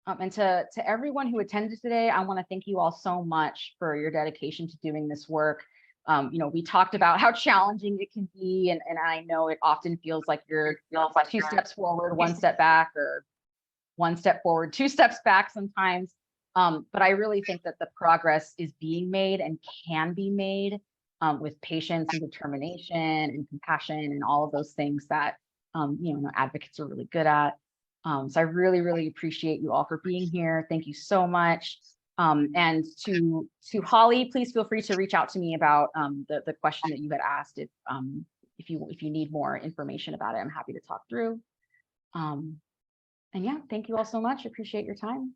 And to everyone who attended today, I want to thank you all so much for your dedication to doing this work. We talked about how challenging it can be, and I know it often feels like you're 2 steps forward, 1 step back, or 1 step forward, 2 steps back sometimes. But I really think that the progress is being made and can be made with patience and determination and compassion and all of those things that advocates are really good at. So I really, really appreciate you all for being here. Thank you so much. And to Holly, please feel free to reach out to me about the question that you had asked. If you need more information about it, I'm happy to talk through. And yeah, thank you all so much. Appreciate your time.